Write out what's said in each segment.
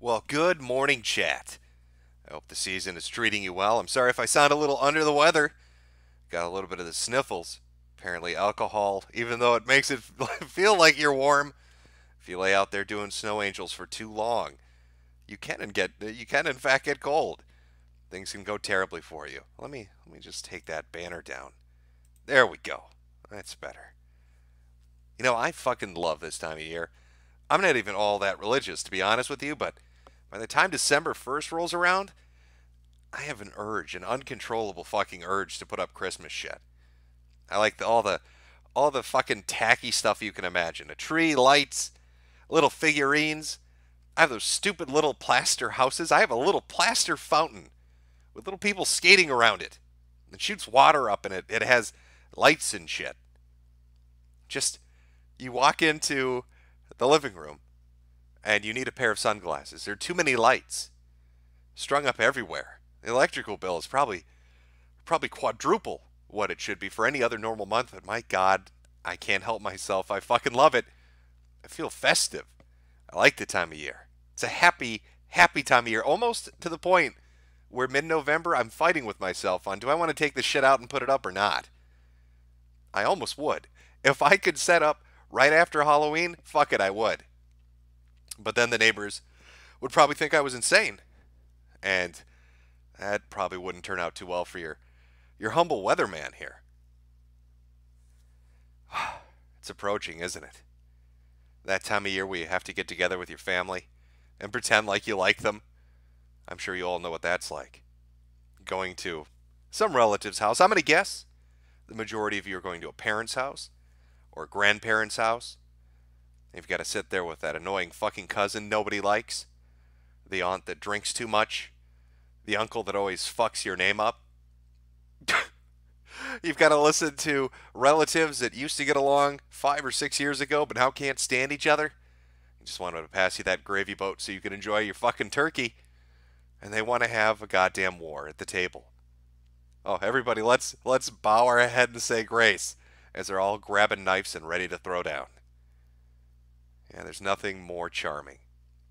Well, good morning, chat. I hope the season is treating you well. I'm sorry if I sound a little under the weather. Got a little bit of the sniffles. Apparently, alcohol, even though it makes it feel like you're warm, if you lay out there doing snow angels for too long, you can in fact get cold. Things can go terribly for you. Let me just take that banner down. There we go. That's better. I fucking love this time of year. I'm not even all that religious, to be honest with you, but by the time December 1st rolls around, I have an uncontrollable fucking urge to put up Christmas shit. I like all the fucking tacky stuff you can imagine. A tree, lights, little figurines. I have those stupid little plaster houses. I have a little plaster fountain with little people skating around it. It shoots water up in it. It has lights and shit. Just you walk into the living room and you need a pair of sunglasses. There are too many lights strung up everywhere. The electrical bill is probably quadruple what it should be for any other normal month, but my God, I can't help myself. I fucking love it. I feel festive. I like the time of year. It's a happy, happy time of year, almost to the point where mid-November I'm fighting with myself on, do I want to take this shit out and put it up or not? I almost would. If I could set up right after Halloween, fuck it, I would. But then the neighbors would probably think I was insane. And that probably wouldn't turn out too well for your humble weatherman here. It's approaching, isn't it? That time of year where you have to get together with your family and pretend like you like them. I'm sure you all know what that's like. Going to some relative's house. I'm going to guess the majority of you are going to a parent's house or a grandparent's house. You've got to sit there with that annoying fucking cousin nobody likes, the aunt that drinks too much, the uncle that always fucks your name up. You've got to listen to relatives that used to get along 5 or 6 years ago but now can't stand each other. You just wanted to pass you that gravy boat so you can enjoy your fucking turkey. And they want to have a goddamn war at the table. Oh, everybody, let's bow our head and say grace as they're all grabbing knives and ready to throw down. Yeah, there's nothing more charming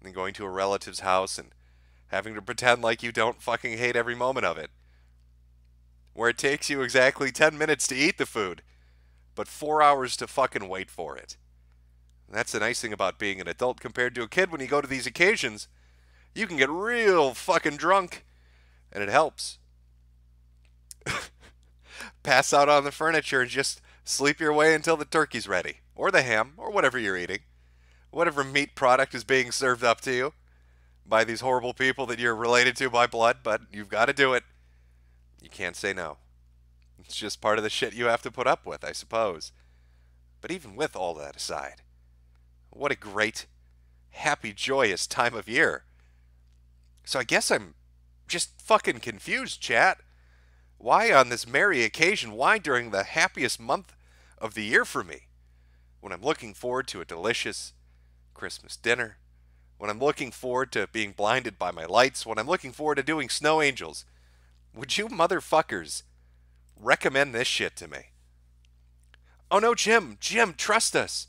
than going to a relative's house and having to pretend like you don't fucking hate every moment of it. Where it takes you exactly 10 minutes to eat the food, but 4 hours to fucking wait for it. And that's the nice thing about being an adult compared to a kid. When you go to these occasions, you can get real fucking drunk, and it helps. Pass out on the furniture and just sleep your way until the turkey's ready, or the ham, or whatever you're eating. Whatever meat product is being served up to you by these horrible people that you're related to by blood, but you've got to do it. You can't say no. It's just part of the shit you have to put up with, I suppose. But even with all that aside, what a great, happy, joyous time of year. So I guess I'm just fucking confused, chat. Why on this merry occasion? Why during the happiest month of the year for me? When I'm looking forward to a delicious Christmas dinner. When I'm looking forward to being blinded by my lights. When I'm looking forward to doing snow angels. Would you motherfuckers recommend this shit to me? Oh no, Jim, trust us.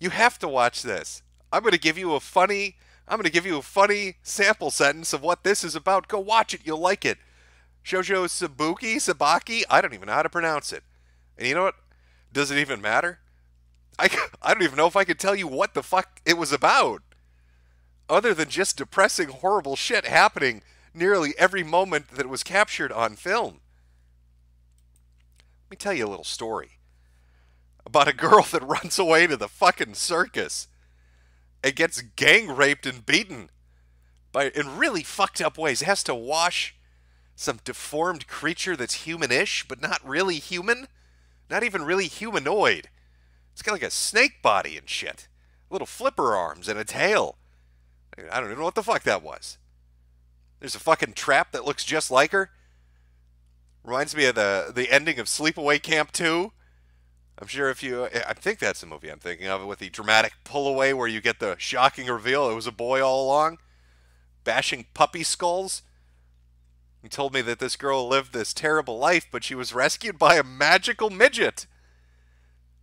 You have to watch this. I'm going to give you a funny sample sentence of what this is about. Go watch it. You'll like it. Shoujo Sabaki? I don't even know how to pronounce it. And you know what? Does it even matter? I don't even know if I could tell you what the fuck it was about. Other than just depressing, horrible shit happening nearly every moment that was captured on film. Let me tell you a little story about a girl that runs away to the fucking circus and gets gang raped and beaten in really fucked up ways. Has to wash some deformed creature that's humanish, but not really human. Not even really humanoid. It's got like a snake body and shit. Little flipper arms and a tail. I don't even know what the fuck that was. There's a fucking trap that looks just like her. Reminds me of the ending of Sleepaway Camp 2. I'm sure I think that's the movie I'm thinking of, with the dramatic pull away where you get the shocking reveal it was a boy all along, bashing puppy skulls. He told me that this girl lived this terrible life, but she was rescued by a magical midget.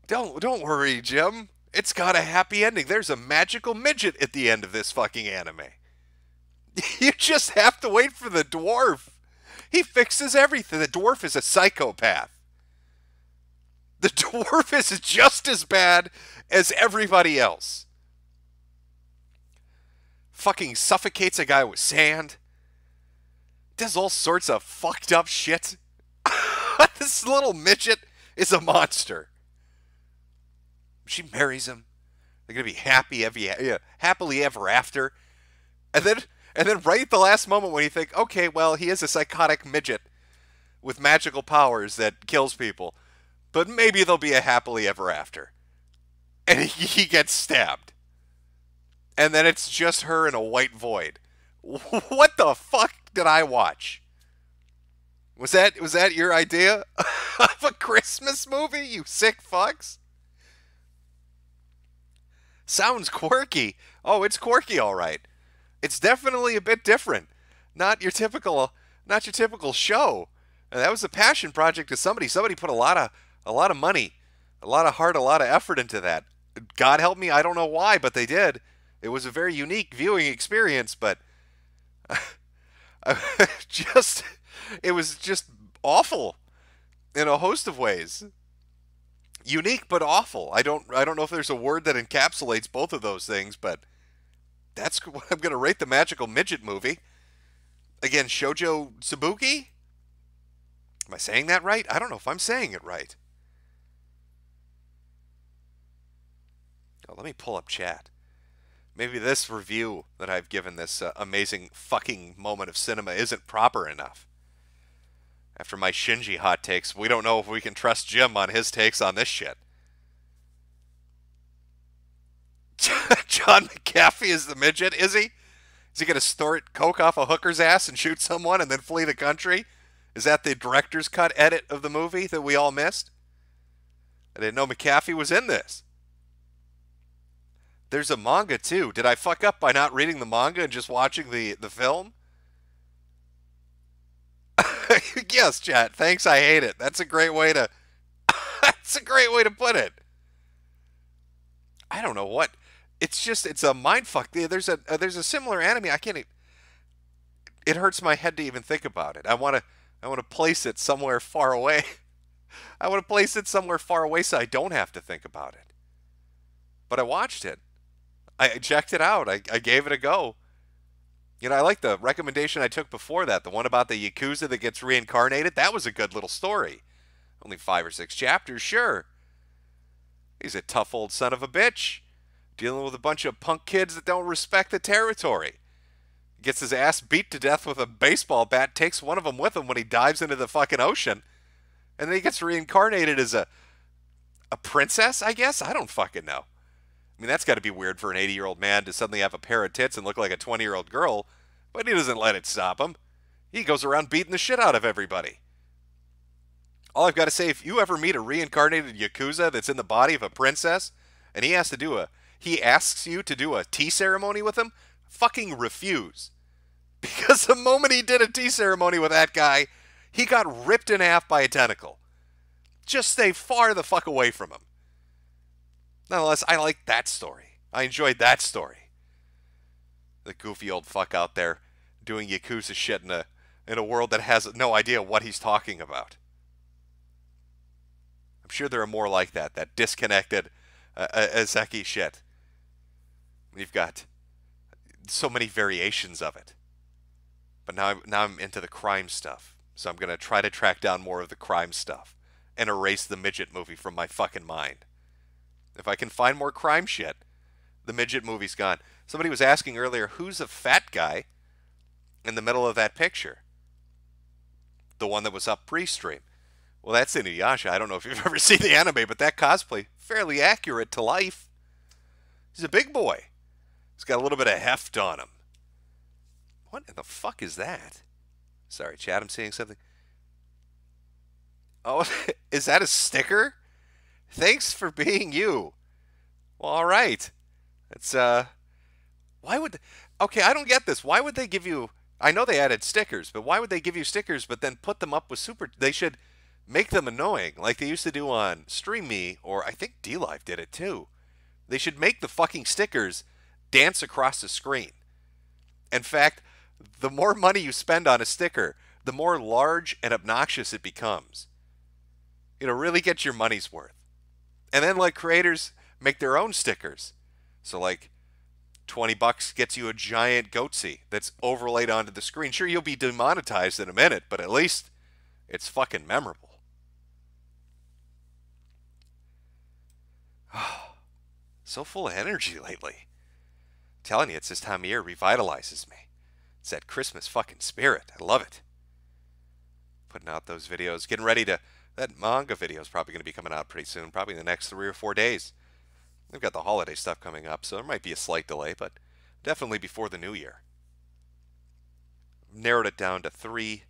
Don't worry, Jim. It's got a happy ending. There's a magical midget at the end of this fucking anime. You just have to wait for the dwarf. He fixes everything. The dwarf is a psychopath. The dwarf is just as bad as everybody else. Fucking suffocates a guy with sand. Does all sorts of fucked up shit. This little midget is a monster. She marries him. They're gonna be happily ever after. And then right at the last moment when you think, okay, well, he is a psychotic midget with magical powers that kills people, but maybe there'll be a happily ever after. And he gets stabbed. And then it's just her in a white void. What the fuck did I watch? Was that your idea of a Christmas movie, you sick fucks? Sounds quirky. Oh, it's quirky, all right. It's definitely a bit different. Not your typical show. And that was a passion project of somebody. Somebody put a lot of money, a lot of heart, a lot of effort into that. God help me, I don't know why, but they did. It was a very unique viewing experience, but it was just awful in a host of ways. Unique but awful. I don't know if there's a word that encapsulates both of those things, but that's what I'm going to rate the Magical Midget movie. Again, Shoujo Tsubuki? Am I saying that right? I don't know if I'm saying it right. Oh, let me pull up chat. Maybe this review that I've given this amazing fucking moment of cinema isn't proper enough. After my Shinji hot takes, we don't know if we can trust Jim on his takes on this shit. John McAfee is the midget, is he? Is he going to snort coke off a hooker's ass and shoot someone and then flee the country? Is that the director's cut edit of the movie that we all missed? I didn't know McAfee was in this. There's a manga too. Did I fuck up by not reading the manga and just watching the film? Yes, chat. Thanks, I hate it. That's a great way to that's a great way to put it. I don't know what. It's a mindfuck. There's a similar anime. I can't. It hurts my head to even think about it. I want to place it somewhere far away. I want to place it somewhere far away so I don't have to think about it. But I watched it. I checked it out. I gave it a go. You know, I like the recommendation I took before that. The one about the Yakuza that gets reincarnated. That was a good little story. Only 5 or 6 chapters, sure. He's a tough old son of a bitch. Dealing with a bunch of punk kids that don't respect the territory. Gets his ass beat to death with a baseball bat. Takes one of them with him when he dives into the fucking ocean. And then he gets reincarnated as a princess, I guess? I don't fucking know. I mean, that's got to be weird for an 80-year-old man to suddenly have a pair of tits and look like a 20-year-old girl, but he doesn't let it stop him. He goes around beating the shit out of everybody. All I've got to say, if you ever meet a reincarnated Yakuza that's in the body of a princess, and he asks you to do a tea ceremony with him, fucking refuse. Because the moment he did a tea ceremony with that guy, he got ripped in half by a tentacle. Just stay far the fuck away from him. Nonetheless, I like that story. I enjoyed that story. The goofy old fuck out there doing Yakuza shit in a world that has no idea what he's talking about. I'm sure there are more like that disconnected Azeki shit. You've got so many variations of it. But now I'm into the crime stuff. So I'm going to try to track down more of the crime stuff and erase the midget movie from my fucking mind. If I can find more crime shit, the midget movie's gone. Somebody was asking earlier, who's a fat guy in the middle of that picture? The one that was up pre-stream. Well, that's Inuyasha. I don't know if you've ever seen the anime, but that cosplay, fairly accurate to life. He's a big boy. He's got a little bit of heft on him. What in the fuck is that? Sorry, chat, I'm seeing something. Oh, is that a sticker? Thanks for being you. Well, all right. It's why would okay, I don't get this. Why would they give you I know they added stickers, but why would they give you stickers but then put them up with super they should make them annoying like they used to do on Stream Me, or I think DLive did it too. They should make the fucking stickers dance across the screen. In fact, the more money you spend on a sticker, the more large and obnoxious it becomes. Really get your money's worth. And then let creators make their own stickers. So like $20 gets you a giant goatsy that's overlaid onto the screen. Sure, you'll be demonetized in a minute, but at least it's fucking memorable. So full of energy lately. I'm telling you, it's this time of year revitalizes me. It's that Christmas fucking spirit. I love it. Putting out those videos, getting ready to. That manga video is probably going to be coming out pretty soon, probably in the next 3 or 4 days. We've got the holiday stuff coming up, so there might be a slight delay, but definitely before the new year. Narrowed it down to three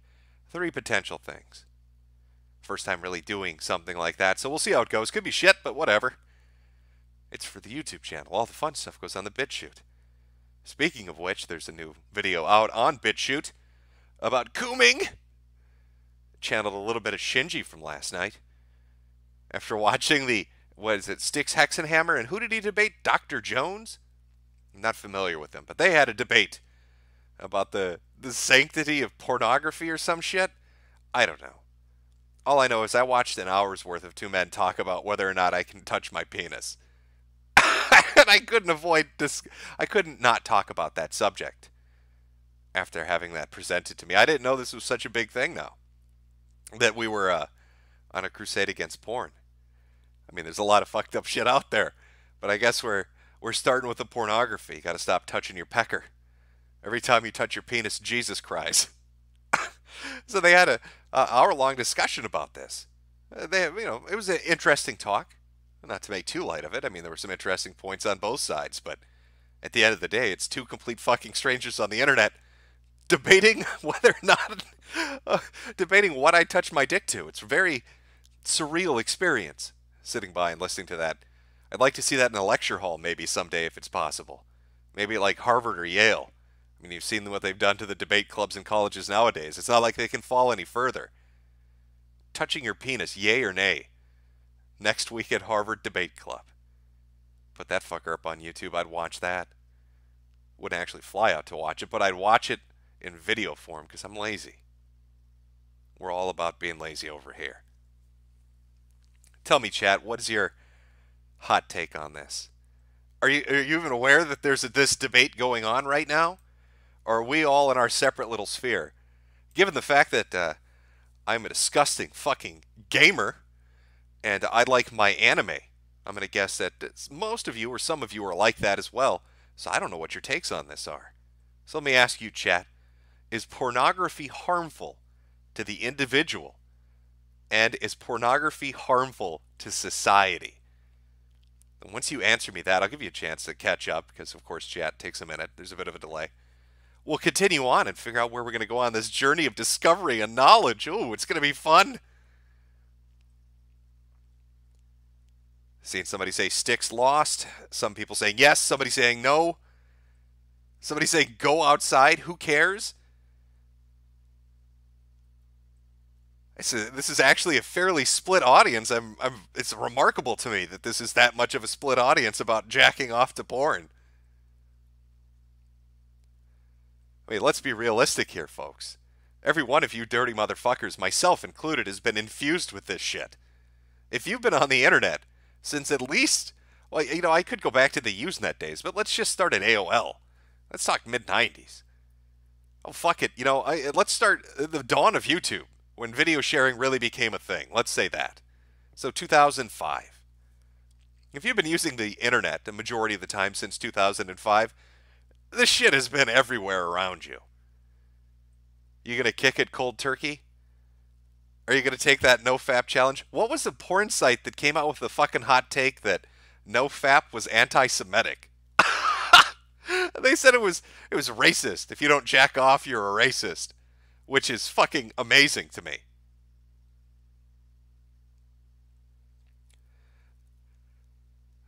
potential things. First time really doing something like that, so we'll see how it goes. Could be shit, but whatever. It's for the YouTube channel. All the fun stuff goes on the BitChute. Speaking of which, there's a new video out on BitChute about cooming. Channeled a little bit of Shinji from last night. After watching the, Styx Hexenhammer, and who did he debate? Dr. Jones? I'm not familiar with them, but they had a debate about the sanctity of pornography or some shit. I don't know. All I know is I watched an hour's worth of two men talk about whether or not I can touch my penis. And I couldn't avoid this. I couldn't not talk about that subject after having that presented to me. I didn't know this was such a big thing now, that we were on a crusade against porn. I mean, there's a lot of fucked up shit out there, but I guess we're starting with the pornography. You got to stop touching your pecker. Every time you touch your penis, Jesus cries. So they had a hour-long discussion about this. It was an interesting talk. Not to make too light of it. I mean, there were some interesting points on both sides, but at the end of the day, it's two complete fucking strangers on the internet debating whether or not, debating what I touch my dick to. It's a very surreal experience sitting by and listening to that. I'd like to see that in a lecture hall maybe someday if it's possible. Maybe like Harvard or Yale. I mean, you've seen what they've done to the debate clubs in colleges nowadays. It's not like they can fall any further. Touching your penis, yay or nay? Next week at Harvard Debate Club. Put that fucker up on YouTube. I'd watch that. Wouldn't actually fly out to watch it, but I'd watch it in video form because I'm lazy. We're all about being lazy over here. Tell me, chat, what is your hot take on this? Are you even aware that there's this debate going on right now? Or are we all in our separate little sphere? Given the fact that I'm a disgusting fucking gamer, and I like my anime, I'm going to guess that most of you or some of you are like that as well. So I don't know what your takes on this are. So let me ask you, chat. Is pornography harmful to the individual? And is pornography harmful to society? And once you answer me that, I'll give you a chance to catch up because, of course, chat takes a minute. There's a bit of a delay. We'll continue on and figure out where we're going to go on this journey of discovery and knowledge. Ooh, it's going to be fun. Seen somebody say Styx lost. Some people saying yes. Somebody saying no. Somebody saying go outside. Who cares? This is actually a fairly split audience. It's remarkable to me that this is that much of a split audience about jacking off to porn. I mean, let's be realistic here, folks. Every one of you dirty motherfuckers, myself included, has been infused with this shit. If you've been on the internet since at least, well, I could go back to the Usenet days, but let's just start at AOL. Let's talk mid-90s. Oh, fuck it. Let's start the dawn of YouTube, when video sharing really became a thing. Let's say that. So 2005. If you've been using the internet the majority of the time since 2005, this shit has been everywhere around you. You gonna kick it cold turkey? Are you going to take that NoFap challenge? What was the porn site that came out with the fucking hot take that NoFap was anti-Semitic? They said it was racist. If you don't jack off, you're a racist. Which is fucking amazing to me.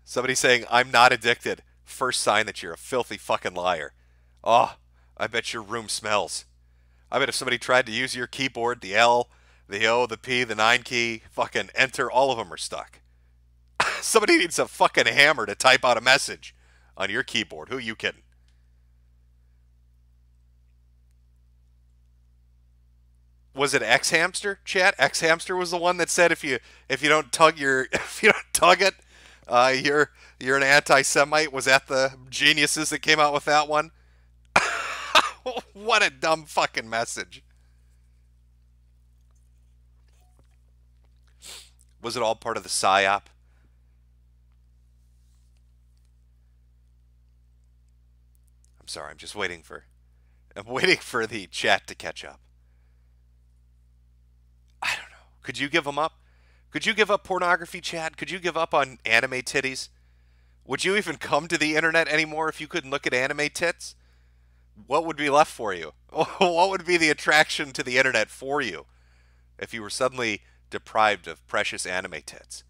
Somebody saying, I'm not addicted. First sign that you're a filthy fucking liar. Oh, I bet your room smells. I bet if somebody tried to use your keyboard, the L, the O, the P, the 9 key, fucking enter, all of them are stuck. Somebody needs a fucking hammer to type out a message on your keyboard. Who are you kidding? Was it X Hamster, chat? X Hamster was the one that said if you don't tug your if you don't tug it, you're an anti-Semite. Was that the geniuses that came out with that one? What a dumb fucking message. Was it all part of the psyop? I'm sorry, I'm waiting for the chat to catch up. I don't know. Could you give them up? Could you give up pornography, chat? Could you give up on anime titties? Would you even come to the internet anymore if you couldn't look at anime tits? What would be left for you? What would be the attraction to the internet for you if you were suddenly deprived of precious anime tits?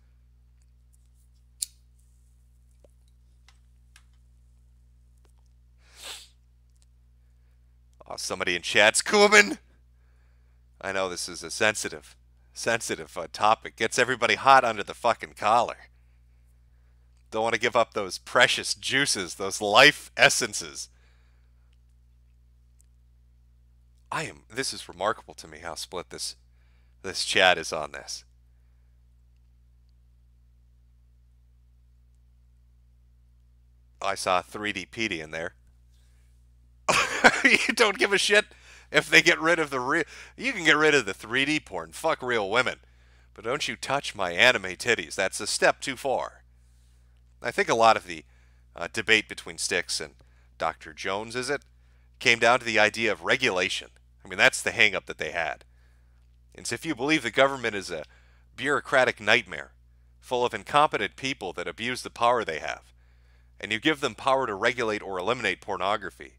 Oh, somebody in chat's Kuhlman. I know this is a sensitive topic. Gets everybody hot under the fucking collar. Don't want to give up those precious juices, those life essences. This is remarkable to me how split this chat is on this. I saw 3D Petey in there. You don't give a shit if they get rid of the real. You can get rid of the 3D porn. Fuck real women. But don't you touch my anime titties. That's a step too far. I think a lot of the debate between Styx and Dr. Jones, is it, came down to the idea of regulation. I mean, that's the hang-up that they had. And so if you believe the government is a bureaucratic nightmare full of incompetent people that abuse the power they have, and you give them power to regulate or eliminate pornography,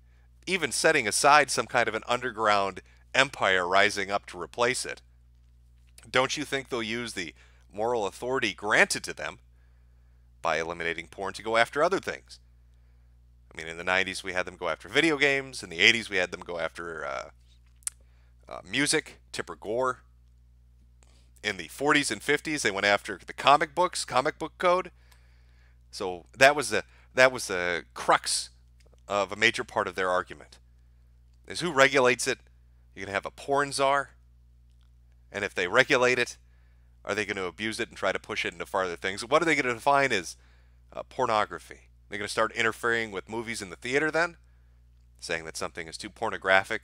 even setting aside some kind of an underground empire rising up to replace it, don't you think they'll use the moral authority granted to them by eliminating porn to go after other things? I mean, in the 90s we had them go after video games. In the 80s we had them go after music, Tipper Gore. In the 40s and 50s they went after the comic books, comic book code. So that was the crux of a major part of their argument, is who regulates it. You're going to have a porn czar, and if they regulate it, are they going to abuse it and try to push it into farther things? What are they going to define as pornography? They're going to start interfering with movies in the theater then, saying that something is too pornographic,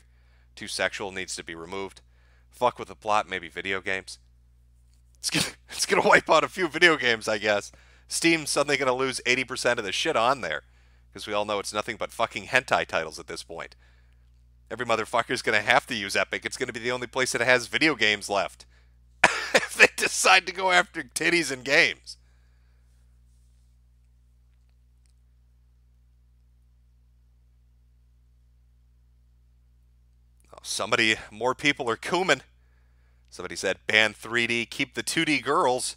too sexual, needs to be removed. Fuck with the plot, maybe video games. It's going to wipe out a few video games, I guess. Steam's suddenly going to lose 80% of the shit on there, because we all know it's nothing but fucking hentai titles at this point. Every motherfucker's going to have to use Epic. It's going to be the only place that has video games left. If they decide to go after titties and games. Oh, more people are Kuhlman. Somebody said ban 3D, keep the 2D girls.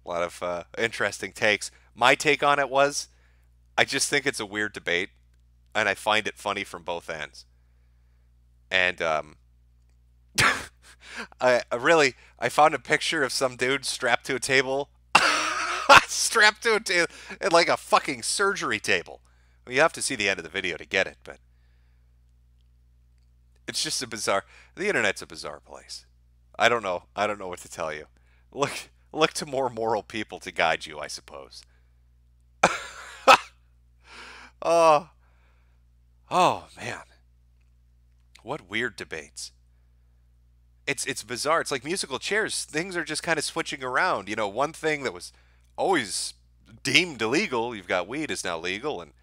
A lot of interesting takes. My take on it was, I just think it's a weird debate, and I find it funny from both ends. And I found a picture of some dude strapped to a table, strapped to a table, like a fucking surgery table. Well, you have to see the end of the video to get it, but it's just a bizarre. The internet's a bizarre place. I don't know what to tell you. Look to more moral people to guide you, I suppose. Oh man, what weird debates. It's bizarre. It's like musical chairs. Things are just kind of switching around. You know, one thing that was always deemed illegal, you've got weed, is now legal, and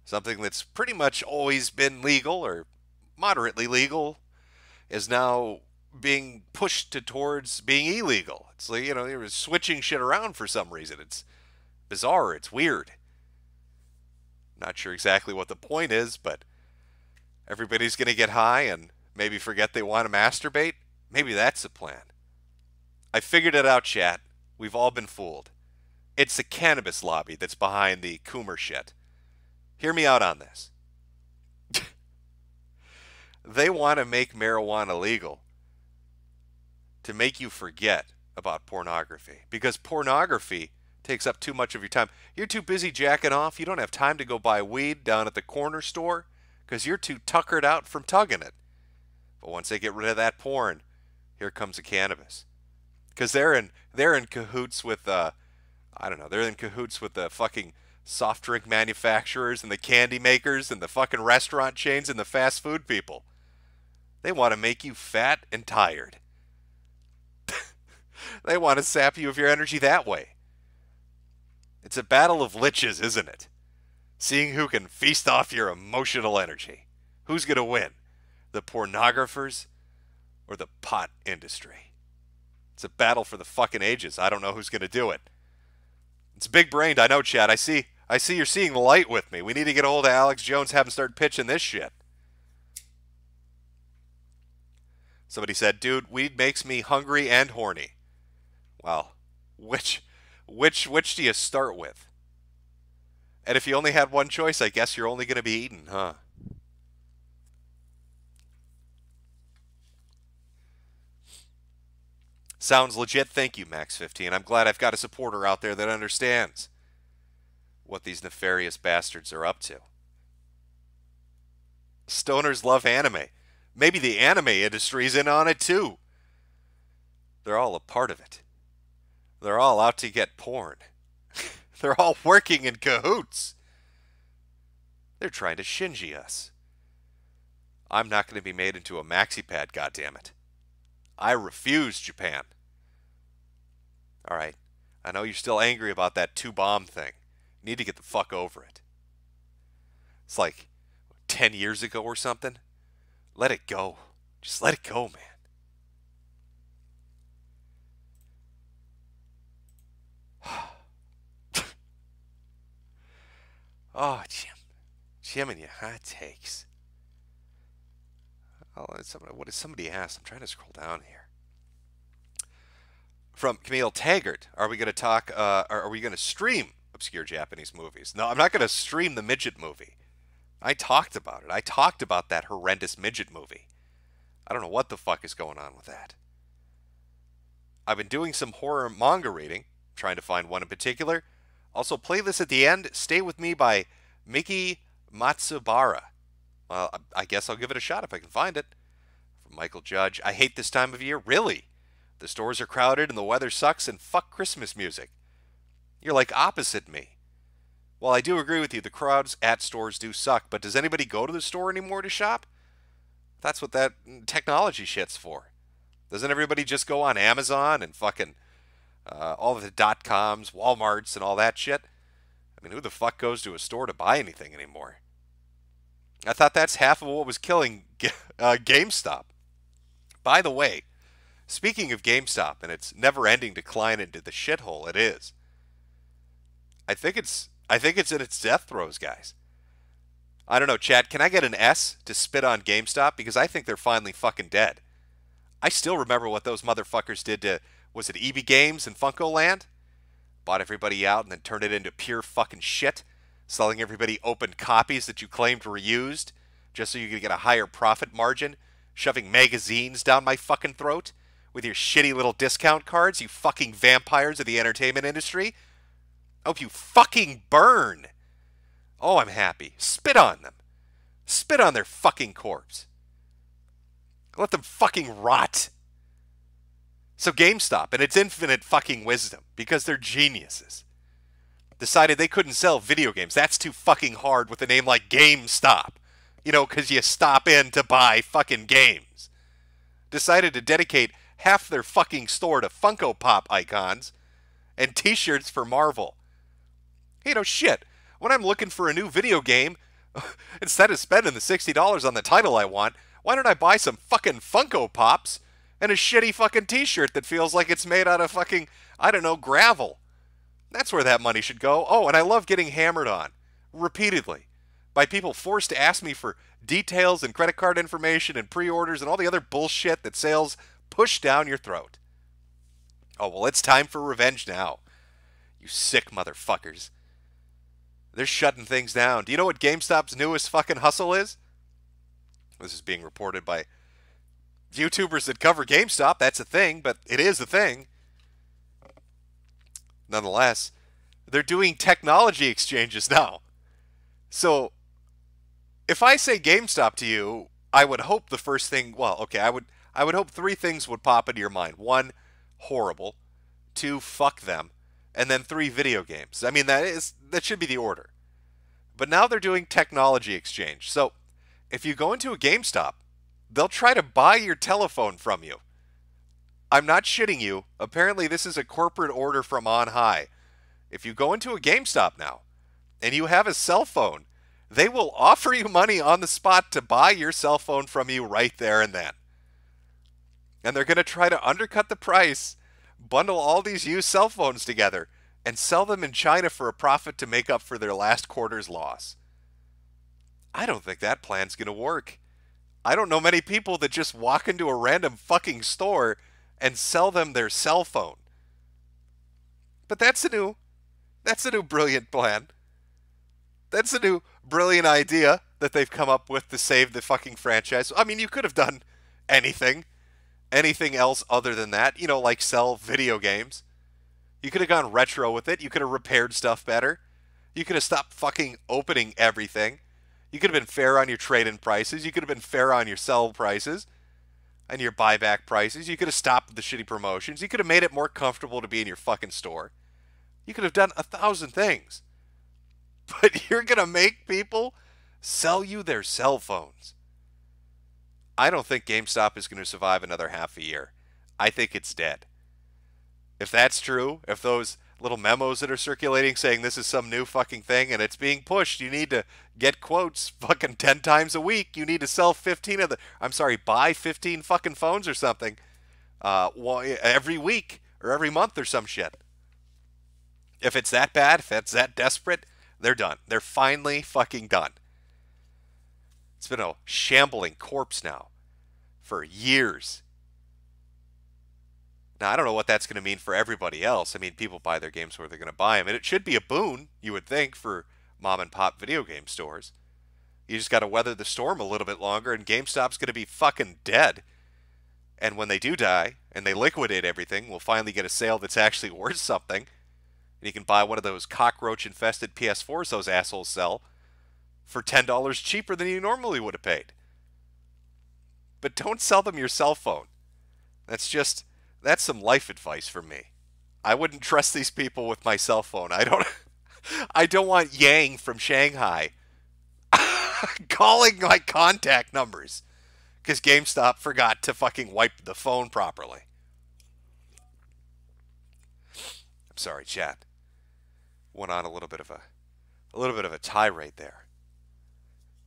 something that's pretty much always been legal or moderately legal is now being pushed towards being illegal. It's like, you know, they were switching shit around for some reason. It's bizarre. It's weird. Not sure exactly what the point is, but everybody's going to get high and maybe forget they want to masturbate. Maybe that's the plan. I figured it out, chat. We've all been fooled. It's the cannabis lobby that's behind the Coomer shit. Hear me out on this. They want to make marijuana legal to make you forget about pornography, because pornography takes up too much of your time. You're too busy jacking off. You don't have time to go buy weed down at the corner store because you're too tuckered out from tugging it. But once they get rid of that porn, here comes the cannabis. Because they're in cahoots with I don't know, they're in cahoots with the fucking soft drink manufacturers and the candy makers and the fucking restaurant chains and the fast food people. They want to make you fat and tired. They want to sap you of your energy that way. It's a battle of liches, isn't it? Seeing who can feast off your emotional energy. Who's going to win? The pornographers or the pot industry? It's a battle for the fucking ages. I don't know who's going to do it. It's big-brained, I know, Chad. I see you're seeing the light with me. We need to get a hold of Alex Jones, have him start pitching this shit. Somebody said, dude, weed makes me hungry and horny. Well, which do you start with? And if you only had one choice, I guess you're only going to be eating, huh? Sounds legit. Thank you, Max15. I'm glad I've got a supporter out there that understands what these nefarious bastards are up to. Stoners love anime. Maybe the anime industry's in on it too. They're all a part of it. They're all out to get porn. They're all working in cahoots. They're trying to shinji us. I'm not going to be made into a maxi pad, goddammit. I refuse, Japan. All right. I know you're still angry about that 2-bomb thing. You need to get the fuck over it. It's like 10 years ago or something. Let it go. Just let it go, man. Oh, Jim and your hot takes. What did somebody ask? I'm trying to scroll down here. From Camille Taggart, are we going to talk, are we going to stream obscure Japanese movies? No, I'm not going to stream the midget movie. I talked about it. I talked about that horrendous midget movie. I don't know what the fuck is going on with that. I've been doing some horror manga reading, trying to find one in particular. Also, play this at the end, Stay With Me by Miki Matsubara. Well, I guess I'll give it a shot if I can find it. From Michael Judge, I hate this time of year. Really? The stores are crowded and the weather sucks and fuck Christmas music. You're like opposite me. Well, I do agree with you. The crowds at stores do suck, but does anybody go to the store anymore to shop? That's what that technology shit's for. Doesn't everybody just go on Amazon and fucking all of the .coms, Walmarts, and all that shit? I mean, who the fuck goes to a store to buy anything anymore? I thought that's half of what was killing GameStop. By the way, speaking of GameStop and its never-ending decline into the shithole it is, I think it's in its death throes, guys. I don't know, Chad, can I get an S to spit on GameStop? Because I think they're finally fucking dead. I still remember what those motherfuckers did to, was it EB Games and Funko Land? Bought everybody out and then turned it into pure fucking shit, selling everybody open copies that you claimed were used, just so you could get a higher profit margin, shoving magazines down my fucking throat with your shitty little discount cards, you fucking vampires of the entertainment industry. I hope you fucking burn. Oh, I'm happy. Spit on them. Spit on their fucking corpse. Let them fucking rot. So GameStop, in its infinite fucking wisdom, because they're geniuses, decided they couldn't sell video games. That's too fucking hard with a name like GameStop. You know, because you stop in to buy fucking games. Decided to dedicate half their fucking store to Funko Pop icons and t-shirts for Marvel. You know, shit. When I'm looking for a new video game, instead of spending the $60 on the title I want, why don't I buy some fucking Funko Pops and a shitty fucking t-shirt that feels like it's made out of fucking, I don't know, gravel? That's where that money should go. Oh, and I love getting hammered on, repeatedly, by people forced to ask me for details and credit card information and pre-orders and all the other bullshit that sales push down your throat. Oh, well, it's time for revenge now. You sick motherfuckers. They're shutting things down. Do you know what GameStop's newest fucking hustle is? This is being reported by YouTubers that cover GameStop. That's a thing, but it is a thing. Nonetheless, they're doing technology exchanges now. So, if I say GameStop to you, I would hope the first thing, well, okay, I would hope three things would pop into your mind. One, horrible. Two, fuck them. And then three, video games. I mean, that should be the order. But now they're doing technology exchange. So if you go into a GameStop, they'll try to buy your telephone from you. I'm not shitting you. Apparently, this is a corporate order from on high. If you go into a GameStop now and you have a cell phone, they will offer you money on the spot to buy your cell phone from you right there and then. And they're going to try to undercut the price, bundle all these used cell phones together, and sell them in China for a profit to make up for their last quarter's loss. I don't think that plan's going to work. I don't know many people that just walk into a random fucking store and sell them their cell phone. But that's a new brilliant plan. That's a new brilliant idea that they've come up with to save the fucking franchise. I mean, you could have done anything else other than that, like sell video games. You could have gone retro with it. You could have repaired stuff better. You could have stopped fucking opening everything. You could have been fair on your trade-in prices. You could have been fair on your sell prices and your buyback prices. You could have stopped the shitty promotions. You could have made it more comfortable to be in your fucking store. You could have done 1,000 things. But you're going to make people sell you their cell phones. I don't think GameStop is going to survive another half a year. I think it's dead. If that's true, if those little memos that are circulating saying this is some new fucking thing and it's being pushed, you need to get quotes fucking 10 times a week. You need to sell 15 of the, buy 15 fucking phones or something every week or every month or some shit. If it's that bad, if it's that desperate, they're done. They're finally fucking done. It's been a shambling corpse now for years. Now, I don't know what that's going to mean for everybody else. I mean, people buy their games where they're going to buy them. And it should be a boon, you would think, for mom and pop video game stores. You just got to weather the storm a little bit longer, and GameStop's going to be fucking dead. And when they do die, and they liquidate everything, we'll finally get a sale that's actually worth something. And you can buy one of those cockroach-infested PS4s those assholes sell for $10 cheaper than you normally would have paid. But don't sell them your cell phone. That's some life advice from me. I wouldn't trust these people with my cell phone. I don't want Yang from Shanghai calling my contact numbers because GameStop forgot to fucking wipe the phone properly. I'm sorry, chat. Went on a little bit of a tirade there.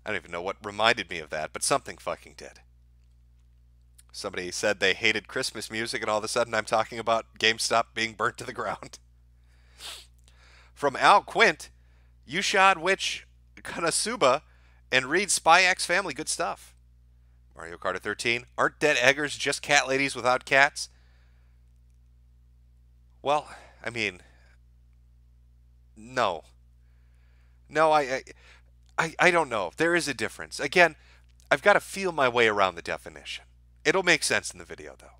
I don't even know what reminded me of that, but something fucking did. Somebody said they hated Christmas music, and all of a sudden I'm talking about GameStop being burnt to the ground. From Al Quint, Yushad Witch Kanasuba, and read Spy X Family. Good stuff. Mario Kart 13. Aren't dead eggers just cat ladies without cats? Well, I mean, no. No, I don't know. There is a difference. Again, I've got to feel my way around the definition. It'll make sense in the video, though.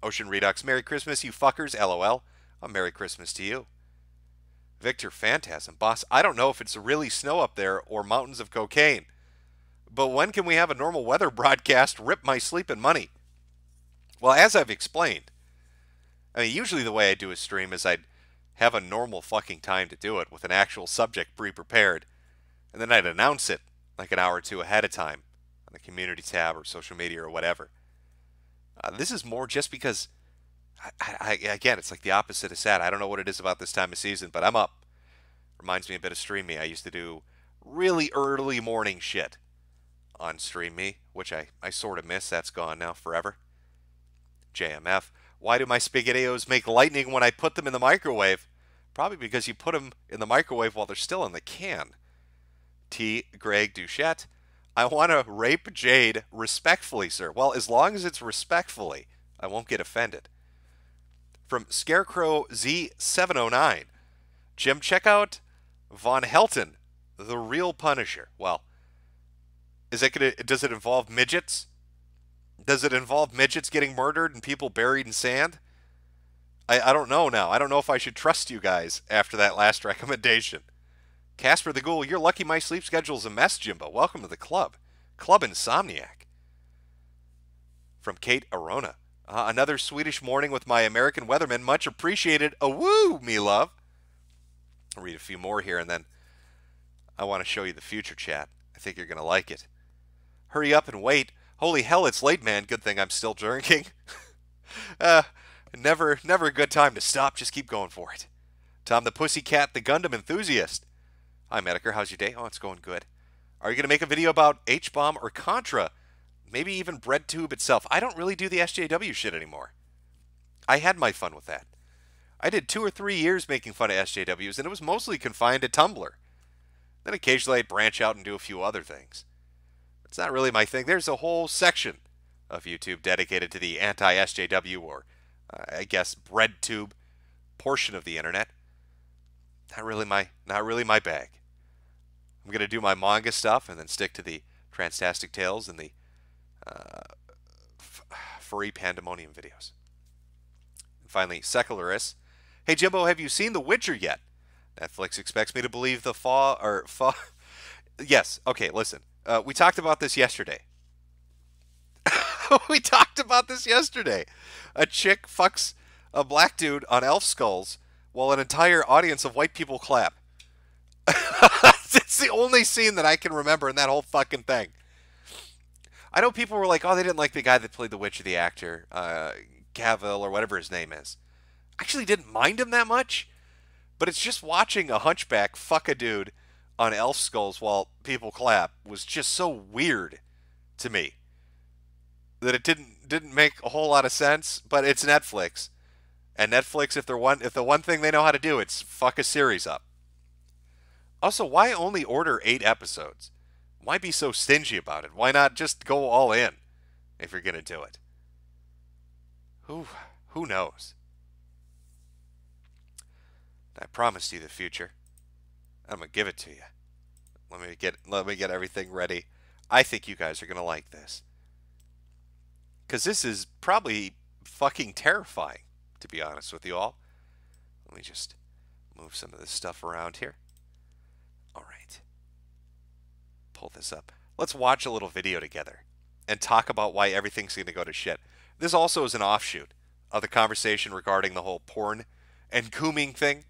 Ocean Redux, Merry Christmas, you fuckers, LOL. Oh, Merry Christmas to you. Victor Phantasm, boss, I don't know if it's really snow up there or mountains of cocaine. But when can we have a normal weather broadcast? Rip my sleeping money. Well, as I've explained, I mean, usually the way I do a stream is I'd have a normal fucking time to do it with an actual subject pre-prepared. And then I'd announce it like an hour or two ahead of time on the community tab or social media or whatever. This is more just because, again, it's like the opposite of sad. I don't know what it is about this time of season, but I'm up. Reminds me a bit of Stream Me. I used to do really early morning shit on Stream Me, which I sort of miss. That's gone now forever. JMF. Why do my SpaghettiOs make lightning when I put them in the microwave? Probably because you put them in the microwave while they're still in the can. T. Greg Duchette. I want to rape Jade respectfully, sir. Well, as long as it's respectfully, I won't get offended. From Scarecrow Z709. Jim, check out Von Helton, The Real Punisher. Well, does it involve midgets? Does it involve midgets getting murdered and people buried in sand? I don't know now. I don't know if I should trust you guys after that last recommendation. Casper the Ghoul, you're lucky my sleep schedule's a mess, Jimbo. Welcome to the club. Club Insomniac. from Kate Arona. Another Swedish morning with my American weatherman. Much appreciated. A woo, me love. I'll read a few more here, and then I want to show you the future chat. I think you're going to like it. Hurry up and wait. Holy hell, it's late, man. Good thing I'm still drinking. Never a good time to stop. Just keep going for it. Tom the Pussycat, the Gundam enthusiast. Hi, Mediker. How's your day? Oh, it's going good. Are you going to make a video about H-Bomb or Contra? Maybe even BreadTube itself. I don't really do the SJW shit anymore. I had my fun with that. I did 2 or 3 years making fun of SJWs, and it was mostly confined to Tumblr. Then occasionally I'd branch out and do a few other things. It's not really my thing. There's a whole section of YouTube dedicated to the anti-SJW or, I guess, BreadTube portion of the internet. Not really my bag. I'm going to do my manga stuff and then stick to the Transtastic Tales and the furry pandemonium videos. And finally, Secularis. Hey, Jimbo, have you seen The Witcher yet? Netflix expects me to believe the Yes, okay, listen. We talked about this yesterday. We talked about this yesterday. A chick fucks a black dude on elf skulls while an entire audience of white people clap. It's the only scene that I can remember in that whole fucking thing. I know people were like, oh, they didn't like the guy that played the Witcher, the actor, Cavill, or whatever his name is. I actually didn't mind him that much, but it's just watching a hunchback fuck a dude on elf skulls while people clap was just so weird to me that it didn't make a whole lot of sense. But it's Netflix, and Netflix, if the one thing they know how to do, it's fuck a series up. Also, why only order 8 episodes? Why be so stingy about it? Why not just go all in if you're gonna do it? Who knows? I promised you the future. I'm gonna give it to you. Let me get everything ready. I think you guys are gonna like this, because this is probably fucking terrifying, to be honest with you all. Let me just move some of this stuff around here. All right. Pull this up. Let's watch a little video together and talk about why everything's going to go to shit. This also is an offshoot of the conversation regarding the whole porn and cooming thing,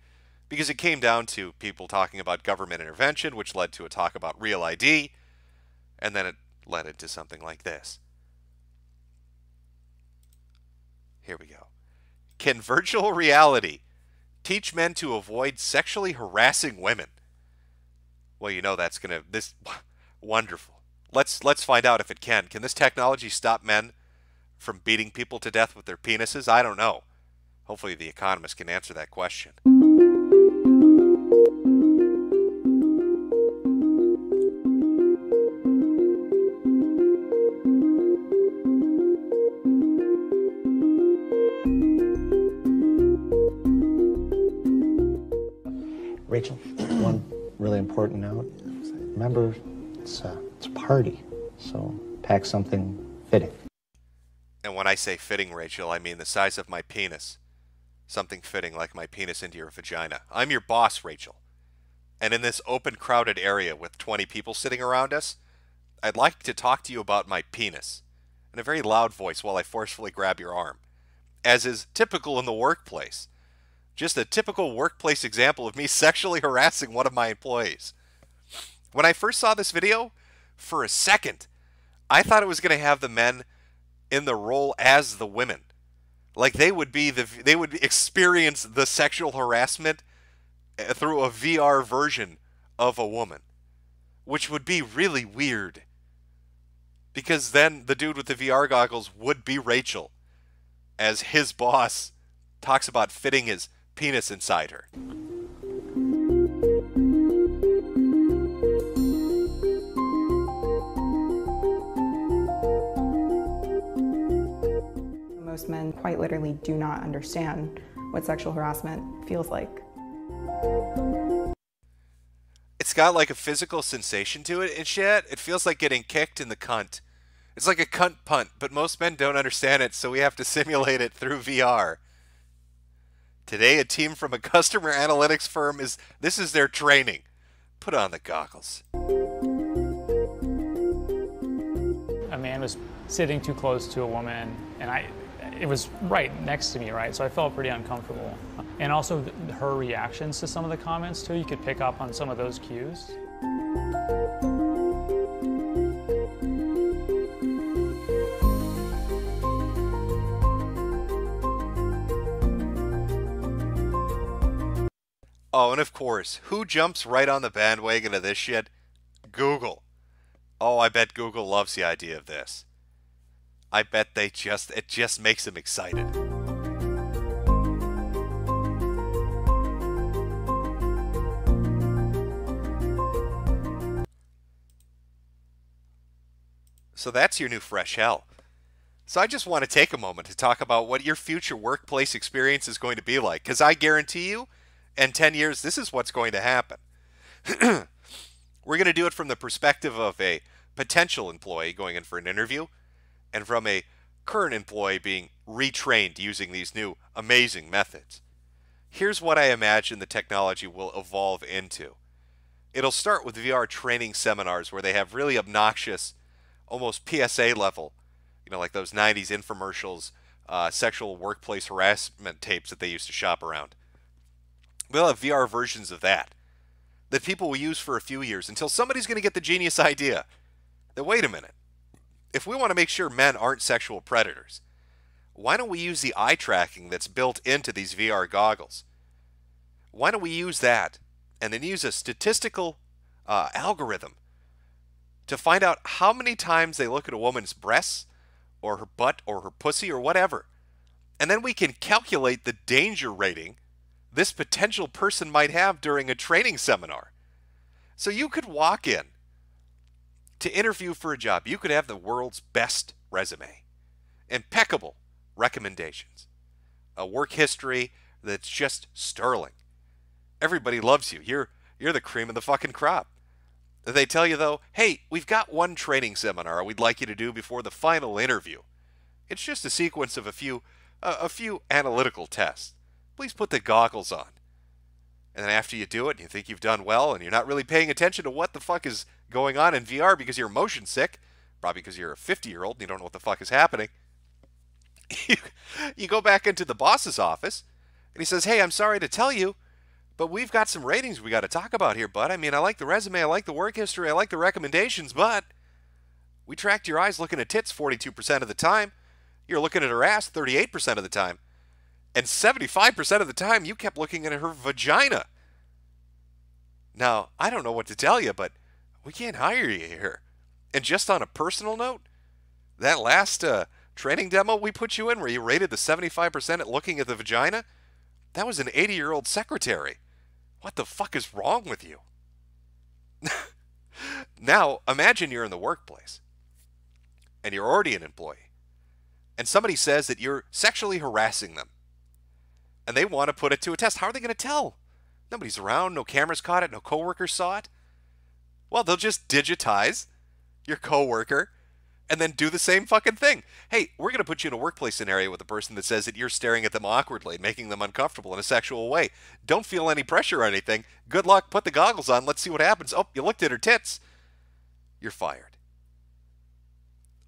because it came down to people talking about government intervention, which led to a talk about Real ID, and then it led into something like this. Here we go. Can virtual reality teach men to avoid sexually harassing women? Well, you know that's going to... Wonderful. Let's find out if it can. Can this technology stop men from beating people to death with their penises? I don't know. Hopefully The Economist can answer that question. Rachel, one really important note. Remember, it's a party, so pack something fitting. And when I say fitting, Rachel, I mean the size of my penis. Something fitting like my penis into your vagina. I'm your boss, Rachel. And in this open, crowded area with 20 people sitting around us, I'd like to talk to you about my penis in a very loud voice while I forcefully grab your arm, as is typical in the workplace. Just a typical workplace example of me sexually harassing one of my employees. When I first saw this video, for a second, I thought it was going to have the men in the role as the women. Like they would experience the sexual harassment through a VR version of a woman, which would be really weird. Because then the dude with the VR goggles would be Rachel, as his boss talks about fitting his penis inside her. Most men quite literally do not understand what sexual harassment feels like. It's got like a physical sensation to it and shit. It feels like getting kicked in the cunt. It's like a cunt punt, but most men don't understand it, so we have to simulate it through VR. Today, a team from a customer analytics firm this is their training. Put on the goggles. a man was sitting too close to a woman, and it was right next to me, right? So I felt pretty uncomfortable. And also her reactions to some of the comments too, you could pick up on some of those cues. Oh, and of course, who jumps right on the bandwagon of this shit? Google. Oh, I bet Google loves the idea of this. I bet it just makes them excited. So that's your new fresh hell. So I just want to take a moment to talk about what your future workplace experience is going to be like, because I guarantee you, in 10 years, this is what's going to happen. We're going to do it from the perspective of a potential employee going in for an interview, and from a current employee being retrained using these new amazing methods. Here's what I imagine the technology will evolve into. It'll start with VR training seminars where they have really obnoxious, almost PSA level, like those 90s infomercials, sexual workplace harassment tapes that they used to shop around. We'll have VR versions of that people will use for a few years until somebody's going to get the genius idea that, wait a minute, if we want to make sure men aren't sexual predators, why don't we use the eye tracking that's built into these VR goggles? Why don't we use that and then use a statistical algorithm to find out how many times they look at a woman's breasts or her butt or her pussy or whatever. And then we can calculate the danger rating this potential person might have during a training seminar. So you could walk in to interview for a job. You could have the world's best resume, impeccable recommendations, a work history that's just sterling. Everybody loves you. You're the cream of the fucking crop. They tell you, though, hey, we've got one training seminar we'd like you to do before the final interview. It's just a sequence of a few analytical tests. Please put the goggles on. And then after you do it, and you think you've done well, and you're not really paying attention to what the fuck is going on in VR because you're motion sick, probably because you're a 50-year-old and you don't know what the fuck is happening, you go back into the boss's office, and he says, hey, I'm sorry to tell you, but we've got some ratings we got to talk about here, bud. I mean, I like the resume, I like the work history, I like the recommendations, but we tracked your eyes looking at tits 42% of the time. You're looking at her ass 38% of the time. And 75% of the time, you kept looking at her vagina. Now, I don't know what to tell you, but we can't hire you here. And just on a personal note, that last training demo we put you in where you rated the 75% at looking at the vagina, that was an 80-year-old secretary. What the fuck is wrong with you? Now, imagine you're in the workplace, and you're already an employee, and somebody says that you're sexually harassing them. And they want to put it to a test. How are they going to tell? Nobody's around, no cameras caught it, no coworkers saw it. Well, they'll just digitize your coworker and then do the same fucking thing. Hey, we're going to put you in a workplace scenario with a person that says that you're staring at them awkwardly and making them uncomfortable in a sexual way. Don't feel any pressure or anything. Good luck. Put the goggles on. Let's see what happens. Oh, you looked at her tits. You're fired.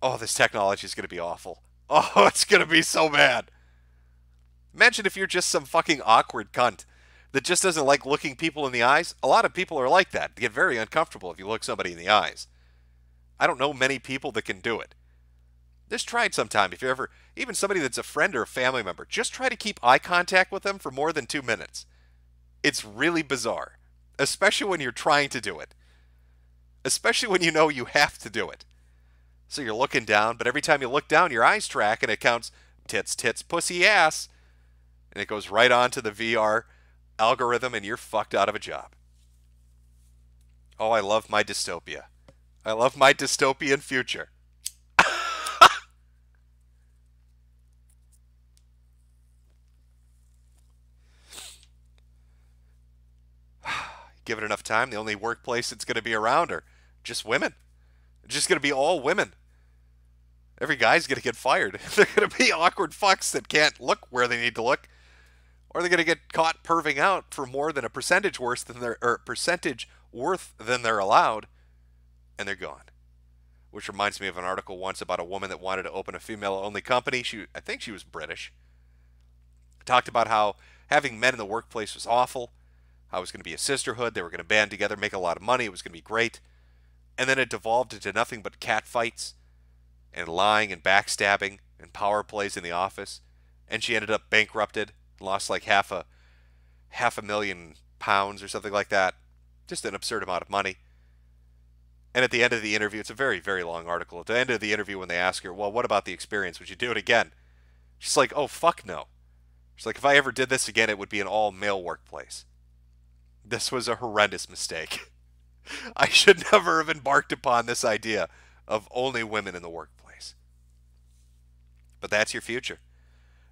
Oh, this technology is going to be awful. Oh, it's going to be so bad. Imagine if you're just some fucking awkward cunt that just doesn't like looking people in the eyes. A lot of people are like that. They get very uncomfortable if you look somebody in the eyes. I don't know many people that can do it. Just try it sometime. If you're ever, even somebody that's a friend or a family member, just try to keep eye contact with them for more than 2 minutes. It's really bizarre, especially when you're trying to do it. Especially when you know you have to do it. So you're looking down, but every time you look down, your eyes track and it counts tits, tits, pussy, ass. And it goes right on to the VR algorithm and you're fucked out of a job. Oh, I love my dystopia. I love my dystopian future. Give it enough time, the only workplace that's going to be around are just women. It's just going to be all women. Every guy's going to get fired. They're going to be awkward fucks that can't look where they need to look. Or they're going to get caught perving out for more than a percentage worth than they're allowed, and they're gone. which reminds me of an article once about a woman that wanted to open a female-only company. I think she was British. Talked about how having men in the workplace was awful, how it was going to be a sisterhood, they were going to band together, make a lot of money, it was going to be great. And then it devolved into nothing but cat fights and lying and backstabbing and power plays in the office. And she ended up bankrupted, lost like half a £500,000 or something like that. Just an absurd amount of money. And at the end of the interview, it's a very, very long article. At the end of the interview, when they ask her, well, what about the experience? Would you do it again? She's like, oh, fuck no. She's like, if I ever did this again, it would be an all-male workplace. This was a horrendous mistake. I should never have embarked upon this idea of only women in the workplace. But that's your future.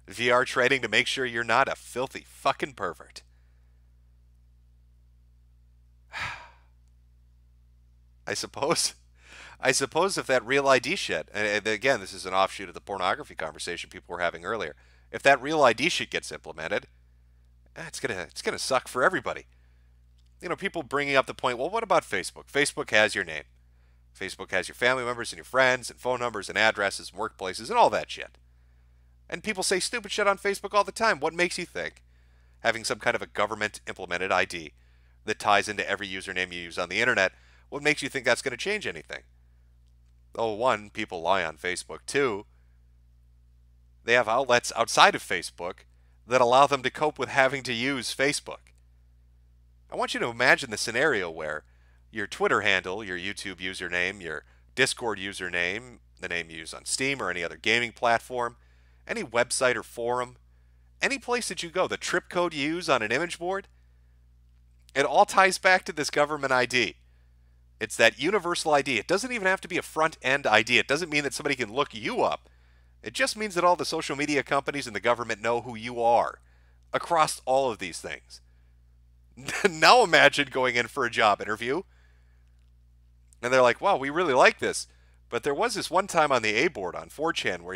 VR trading to make sure you're not a filthy fucking pervert. I suppose if that Real ID shit, and again, this is an offshoot of the pornography conversation people were having earlier, if that Real ID shit gets implemented, it's gonna suck for everybody. You know, people bringing up the point, well, what about Facebook? Facebook has your name. Facebook has your family members and your friends and phone numbers and addresses and workplaces and all that shit. And people say stupid shit on Facebook all the time. What makes you think having some kind of a government-implemented ID that ties into every username you use on the internet, what makes you think that's going to change anything? Oh, one, people lie on Facebook. Two, they have outlets outside of Facebook that allow them to cope with having to use Facebook. I want you to imagine the scenario where your Twitter handle, your YouTube username, your Discord username, the name you use on Steam or any other gaming platform, any website or forum, any place that you go, the trip code you use on an image board, it all ties back to this government ID. It's that universal ID. It doesn't even have to be a front-end ID. It doesn't mean that somebody can look you up. It just means that all the social media companies and the government know who you are across all of these things. Now imagine going in for a job interview, and they're like, wow, we really like this, but there was this one time on the A board on 4chan where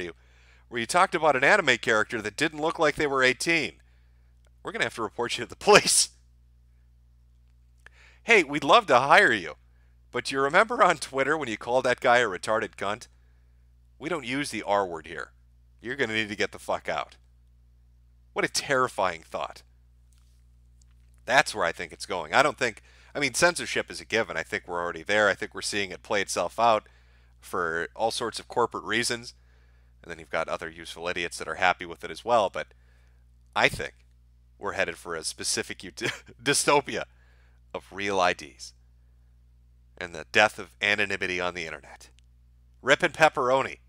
you talked about an anime character that didn't look like they were 18. We're going to have to report you to the police. Hey, we'd love to hire you, but do you remember on Twitter when you called that guy a retarded cunt? We don't use the R word here. You're going to need to get the fuck out. What a terrifying thought. That's where I think it's going. I mean, censorship is a given. I think we're already there. I think we're seeing it play itself out for all sorts of corporate reasons. And then you've got other useful idiots that are happy with it as well. But I think we're headed for a specific dystopia of real IDs and the death of anonymity on the internet. Rip and Pepperoni.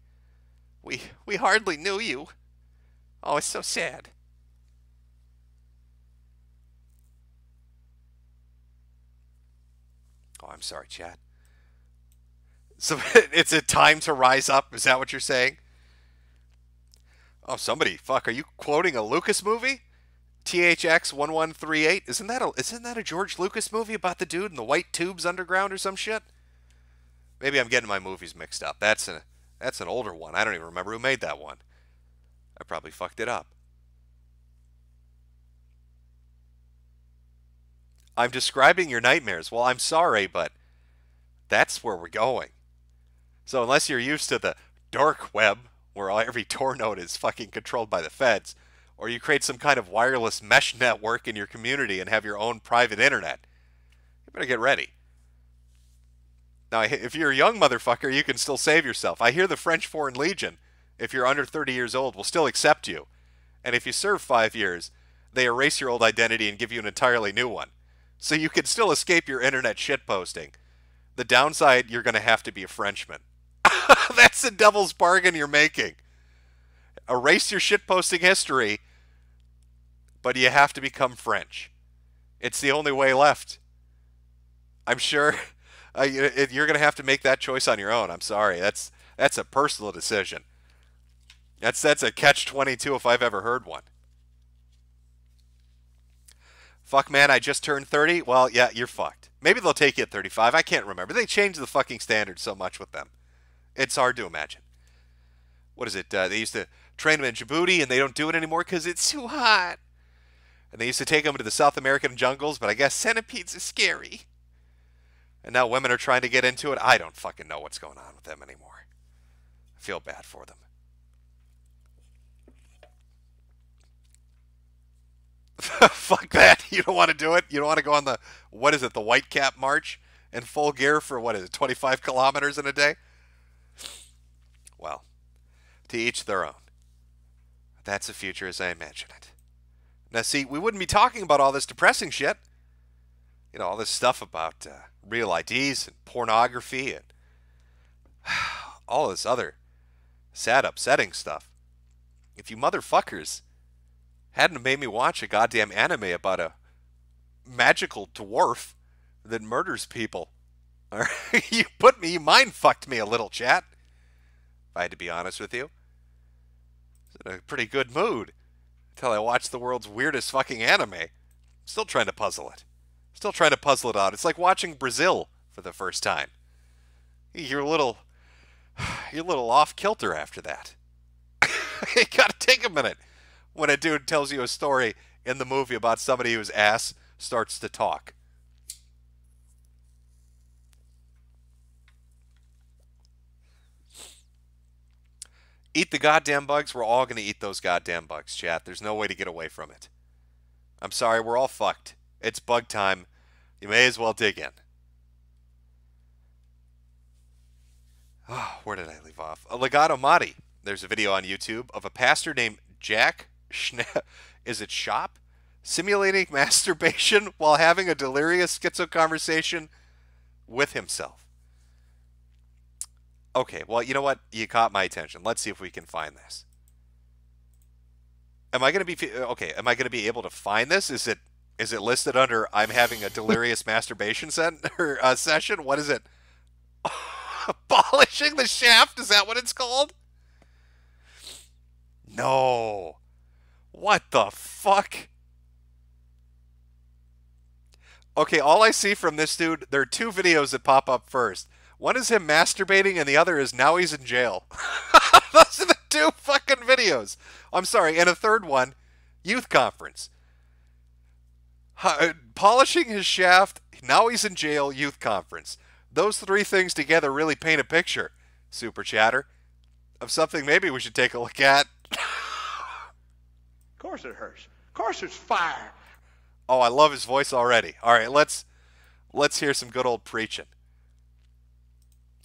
We hardly knew you. Oh, it's so sad. Oh, I'm sorry, Chad. So it's a time to rise up? Is that what you're saying? Oh, are you quoting a Lucas movie? THX 1138? Isn't that a George Lucas movie about the dude in the white tubes underground or some shit? Maybe I'm getting my movies mixed up. That's an older one. I don't even remember who made that one. I probably fucked it up. I'm describing your nightmares. Well, I'm sorry, but that's where we're going. So unless you're used to the dark web, where every Tor node is fucking controlled by the feds, or you create some kind of wireless mesh network in your community and have your own private internet, you better get ready. Now, if you're a young motherfucker, you can still save yourself. I hear the French Foreign Legion, if you're under 30 years old, will still accept you. And if you serve 5 years, they erase your old identity and give you an entirely new one. So you can still escape your internet shitposting. The downside, you're going to have to be a Frenchman. That's the devil's bargain you're making. Erase your shitposting history, but you have to become French. It's the only way left. I'm sure you're going to have to make that choice on your own. I'm sorry. That's a personal decision. That's a catch-22 if I've ever heard one. Fuck, man, I just turned 30. Well, yeah, you're fucked. Maybe they'll take you at 35. I can't remember. They changed the fucking standards so much with them. It's hard to imagine. What is it? They used to train them in Djibouti, and they don't do it anymore because it's too hot. And they used to take them to the South American jungles, but I guess centipedes are scary. And now women are trying to get into it. I don't fucking know what's going on with them anymore. I feel bad for them. Fuck that. You don't want to do it? You don't want to go on the, what is it, the White Cap March in full gear for, what is it, 25 kilometers in a day? Well, to each their own. That's the future as I imagine it. Now, see, we wouldn't be talking about all this depressing shit. You know, all this stuff about real IDs and pornography and all this other sad, upsetting stuff. If you motherfuckers hadn't made me watch a goddamn anime about a magical dwarf that murders people, you mind fucked me a little, chat. If I had to be honest with you. I was in a pretty good mood until I watched the world's weirdest fucking anime. Still trying to puzzle it. Still trying to puzzle it out. It's like watching Brazil for the first time. You're a little off kilter after that. You gotta take a minute when a dude tells you a story in the movie about somebody whose ass starts to talk. Eat the goddamn bugs. We're all going to eat those goddamn bugs, chat. There's no way to get away from it. I'm sorry, we're all fucked. It's bug time. You may as well dig in. Oh, where did I leave off? Legato Madi. There's a video on YouTube of a pastor named Jack is it Shop? Simulating masturbation while having a delirious schizo conversation with himself. Okay, well, you know what? You caught my attention. Let's see if we can find this. Am I going to be okay? Am I going to be able to find this? Is it listed under I'm having a delirious masturbation session? What is it? Polishing the shaft? Is that what it's called? No. What the fuck? Okay, all I see from this dude, there are two videos that pop up first. One is him masturbating, and the other is now he's in jail. Those are the two fucking videos. I'm sorry, and a third one, youth conference. Polishing his shaft, now he's in jail, youth conference. Those three things together really paint a picture, Super Chatter, of something maybe we should take a look at. Of course it hurts. Of course it's fire. Oh, I love his voice already. All right, let's hear some good old preaching.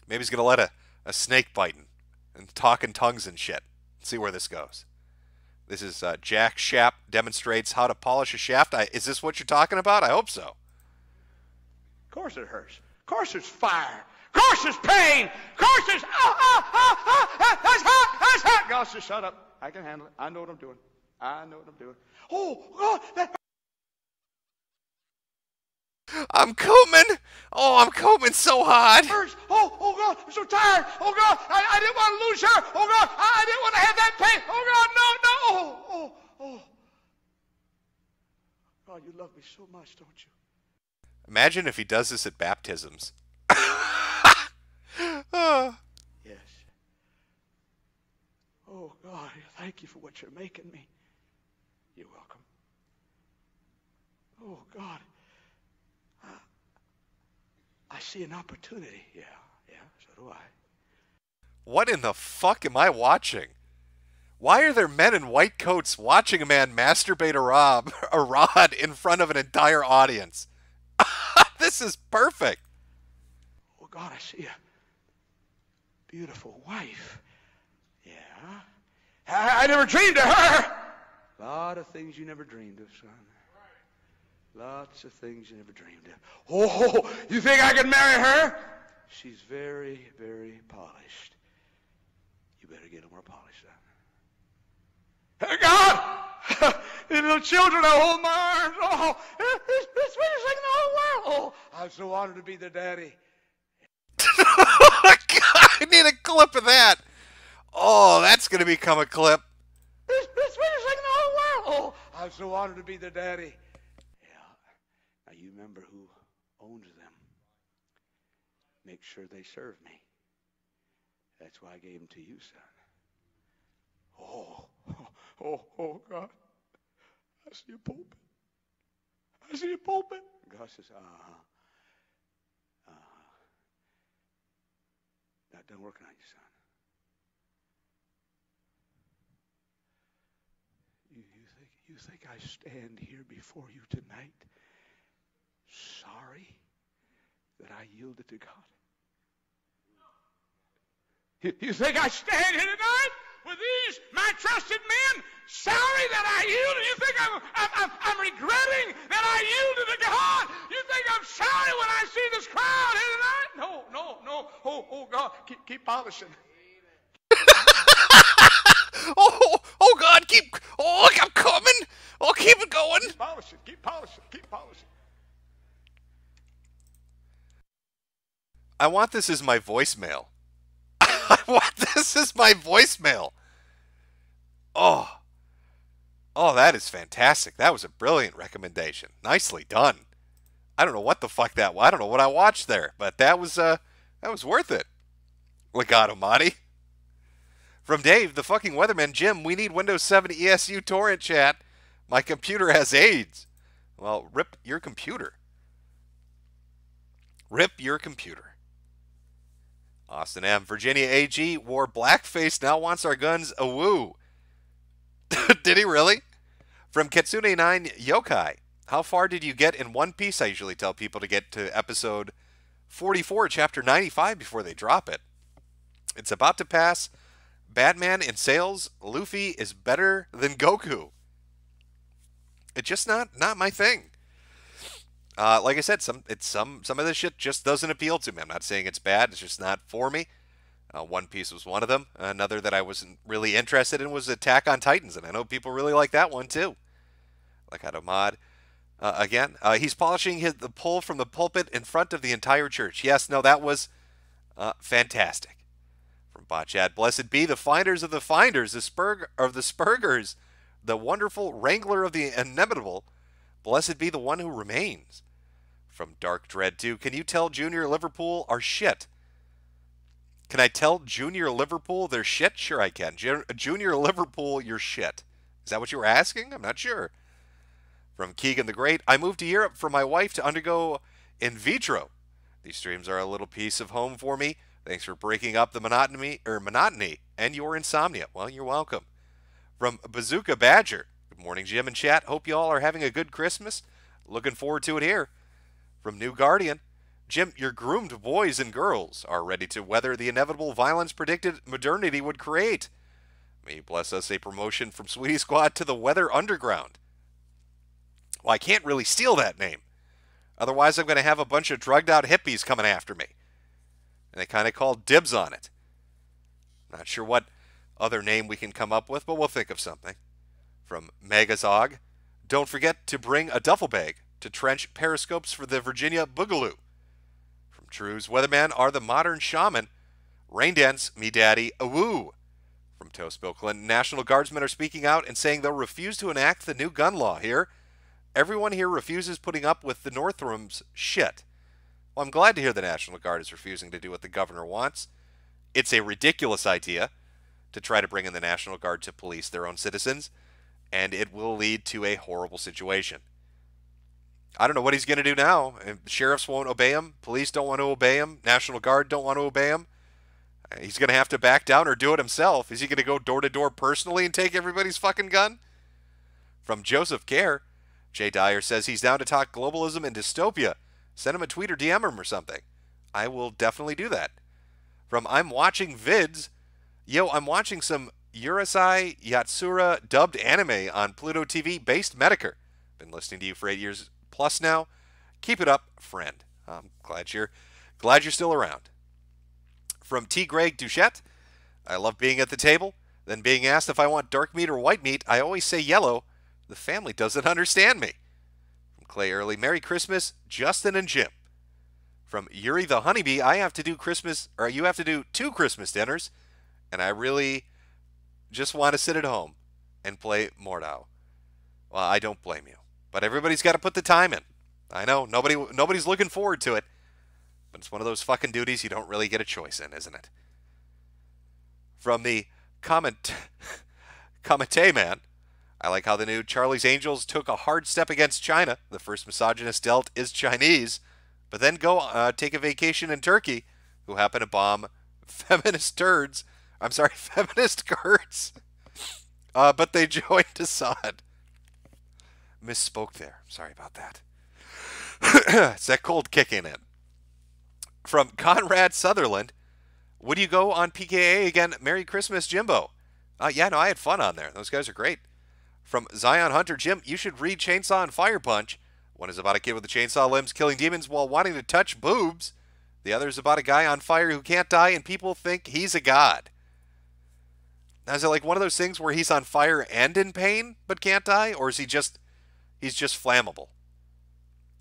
Maybe he's going to let a snake biting and talk in tongues and shit. See where this goes. This is Jack Shap demonstrates how to polish a shaft. Is this what you're talking about? I hope so. Of course it hurts. Of course it's fire. Of course it's pain. Of course it's that's hot. God, just shut up. I can handle it. I know what I'm doing. I know what I'm doing. Oh, God, that I'm coming. Oh, I'm coming so hard. hurts. Oh, God, I'm so tired. Oh, God, I didn't want to lose her. Oh, God, I didn't want to have that pain. Oh, God, no. Oh. God, you love me so much, don't you? Imagine if he does this at baptisms. Yes. Oh, God, thank you for what you're making me. You're welcome. Oh, God. I see an opportunity. Yeah, so do I. What in the fuck am I watching? Why are there men in white coats watching a man masturbate a rod in front of an entire audience? This is perfect. Oh, God, I see a beautiful wife. Yeah. I never dreamed of her. A lot of things you never dreamed of, son. Lots of things you never dreamed of. Oh, you think I can marry her? She's very, very polished. You better get her more polished, son. Hey, God! The little children, I hold my arms. Oh, it's sweetest thing in the whole world. Oh, I'm so honored to be their daddy. God, I need a clip of that. Oh, that's going to become a clip. It's sweetest thing in the whole world. Oh, I'm so honored to be their daddy. Now you remember who owns them. Make sure they serve me. That's why I gave them to you, son. Oh, God. I see a pulpit. I see a pulpit. God says, Not done working on you, son. You think I stand here before you tonight sorry that I yielded to God? You think I stand here tonight with these, my trusted men, sorry that I yielded? You think I'm regretting that I yielded to God? You think I'm sorry when I see this crowd here tonight? No. Oh God, keep polishing. Oh God, I'm coming. Oh, keep it going. Keep polishing. I want this as my voicemail. I want this as my voicemail. Oh, that is fantastic. That was a brilliant recommendation. Nicely done. I don't know what the fuck that was. I don't know what I watched there, but that was worth it. Legato Madi. From Dave, the fucking weatherman, Jim, we need Windows 7 ESU torrent chat. My computer has AIDS. Well, rip your computer. Rip your computer. Austin M. Virginia AG wore blackface, now wants our guns a woo. Did he really? From Kitsune 9 Yokai. How far did you get in One Piece? I usually tell people to get to episode 44, chapter 95 before they drop it. It's about to pass Batman in sales. Luffy is better than Goku. It's just not my thing. Like I said, some of this shit just doesn't appeal to me. I'm not saying it's bad. It's just not for me. One Piece was one of them. Another that I wasn't really interested in was Attack on Titans, and I know people really like that one too. Like Adomad. Again, he's polishing the pull from the pulpit in front of the entire church. Yes, no, that was fantastic. From Botchad, blessed be the finders of the finders, the Spurgers, the wonderful wrangler of the inevitable. Blessed be the one who remains. From Dark Dread 2, can you tell Junior Liverpool our shit? Can I tell Junior Liverpool their shit? Sure I can. Junior Liverpool your shit. Is that what you were asking? I'm not sure. From Keegan the Great, I moved to Europe for my wife to undergo in vitro. These streams are a little piece of home for me. Thanks for breaking up the monotony and your insomnia. Well, you're welcome. From Bazooka Badger, good morning, Jim and chat. Hope you all are having a good Christmas. Looking forward to it here. From New Guardian, Jim, your groomed boys and girls are ready to weather the inevitable violence predicted modernity would create. May you bless us a promotion from Sweetie Squad to the Weather Underground. Well, I can't really steal that name. Otherwise, I'm going to have a bunch of drugged out hippies coming after me. And they kind of called dibs on it. Not sure what other name we can come up with, but we'll think of something. From Megazog, don't forget to bring a duffel bag to trench periscopes for the Virginia Boogaloo. From True's Weatherman are the modern shaman. Rain dance, me daddy, a woo. From Toast Bill Clinton, National Guardsmen are speaking out and saying they'll refuse to enact the new gun law here. Everyone here refuses putting up with the Northrum's shit. Well, I'm glad to hear the National Guard is refusing to do what the governor wants. It's a ridiculous idea to try to bring in the National Guard to police their own citizens, and it will lead to a horrible situation. I don't know what he's going to do now. Sheriffs won't obey him. Police don't want to obey him. National Guard don't want to obey him. He's going to have to back down or do it himself. Is he going to go door to door personally and take everybody's fucking gun? From Joseph Kerr, Jay Dyer says he's down to talk globalism and dystopia. Send him a tweet or DM him or something. I will definitely do that. From I'm watching vids. Yo, I'm watching some Urusei Yatsura dubbed anime on Pluto TV based Medicare. Been listening to you for 8 years plus now. Keep it up, friend. I'm glad you're still around. From T. Greg Duchette, I love being at the table. Then being asked if I want dark meat or white meat, I always say yellow. The family doesn't understand me. From Clay Early, Merry Christmas, Justin and Jim. From Yuri the Honeybee, you have to do 2 Christmas dinners, and I really just want to sit at home and play Mordhau. Well, I don't blame you, but everybody's got to put the time in. I know nobody's looking forward to it, but it's one of those fucking duties you don't really get a choice in, isn't it? From the Commente Man, I like how the new Charlie's Angels took a hard step against China. The first misogynist dealt is Chinese, but then go take a vacation in Turkey, who happen to bomb feminist turds. I'm sorry, feminist kurds. But they joined Assad. Misspoke there. Sorry about that. It's that cold kicking in. From Conrad Sutherland, would you go on PKA again? Merry Christmas, Jimbo. Yeah, no, I had fun on there. Those guys are great. From Zion Hunter, Jim, you should read Chainsaw and Fire Punch. One is about a kid with a chainsaw limbs killing demons while wanting to touch boobs. The other is about a guy on fire who can't die and people think he's a god. Now, is it like one of those things where he's on fire and in pain but can't die? Or is he's just flammable?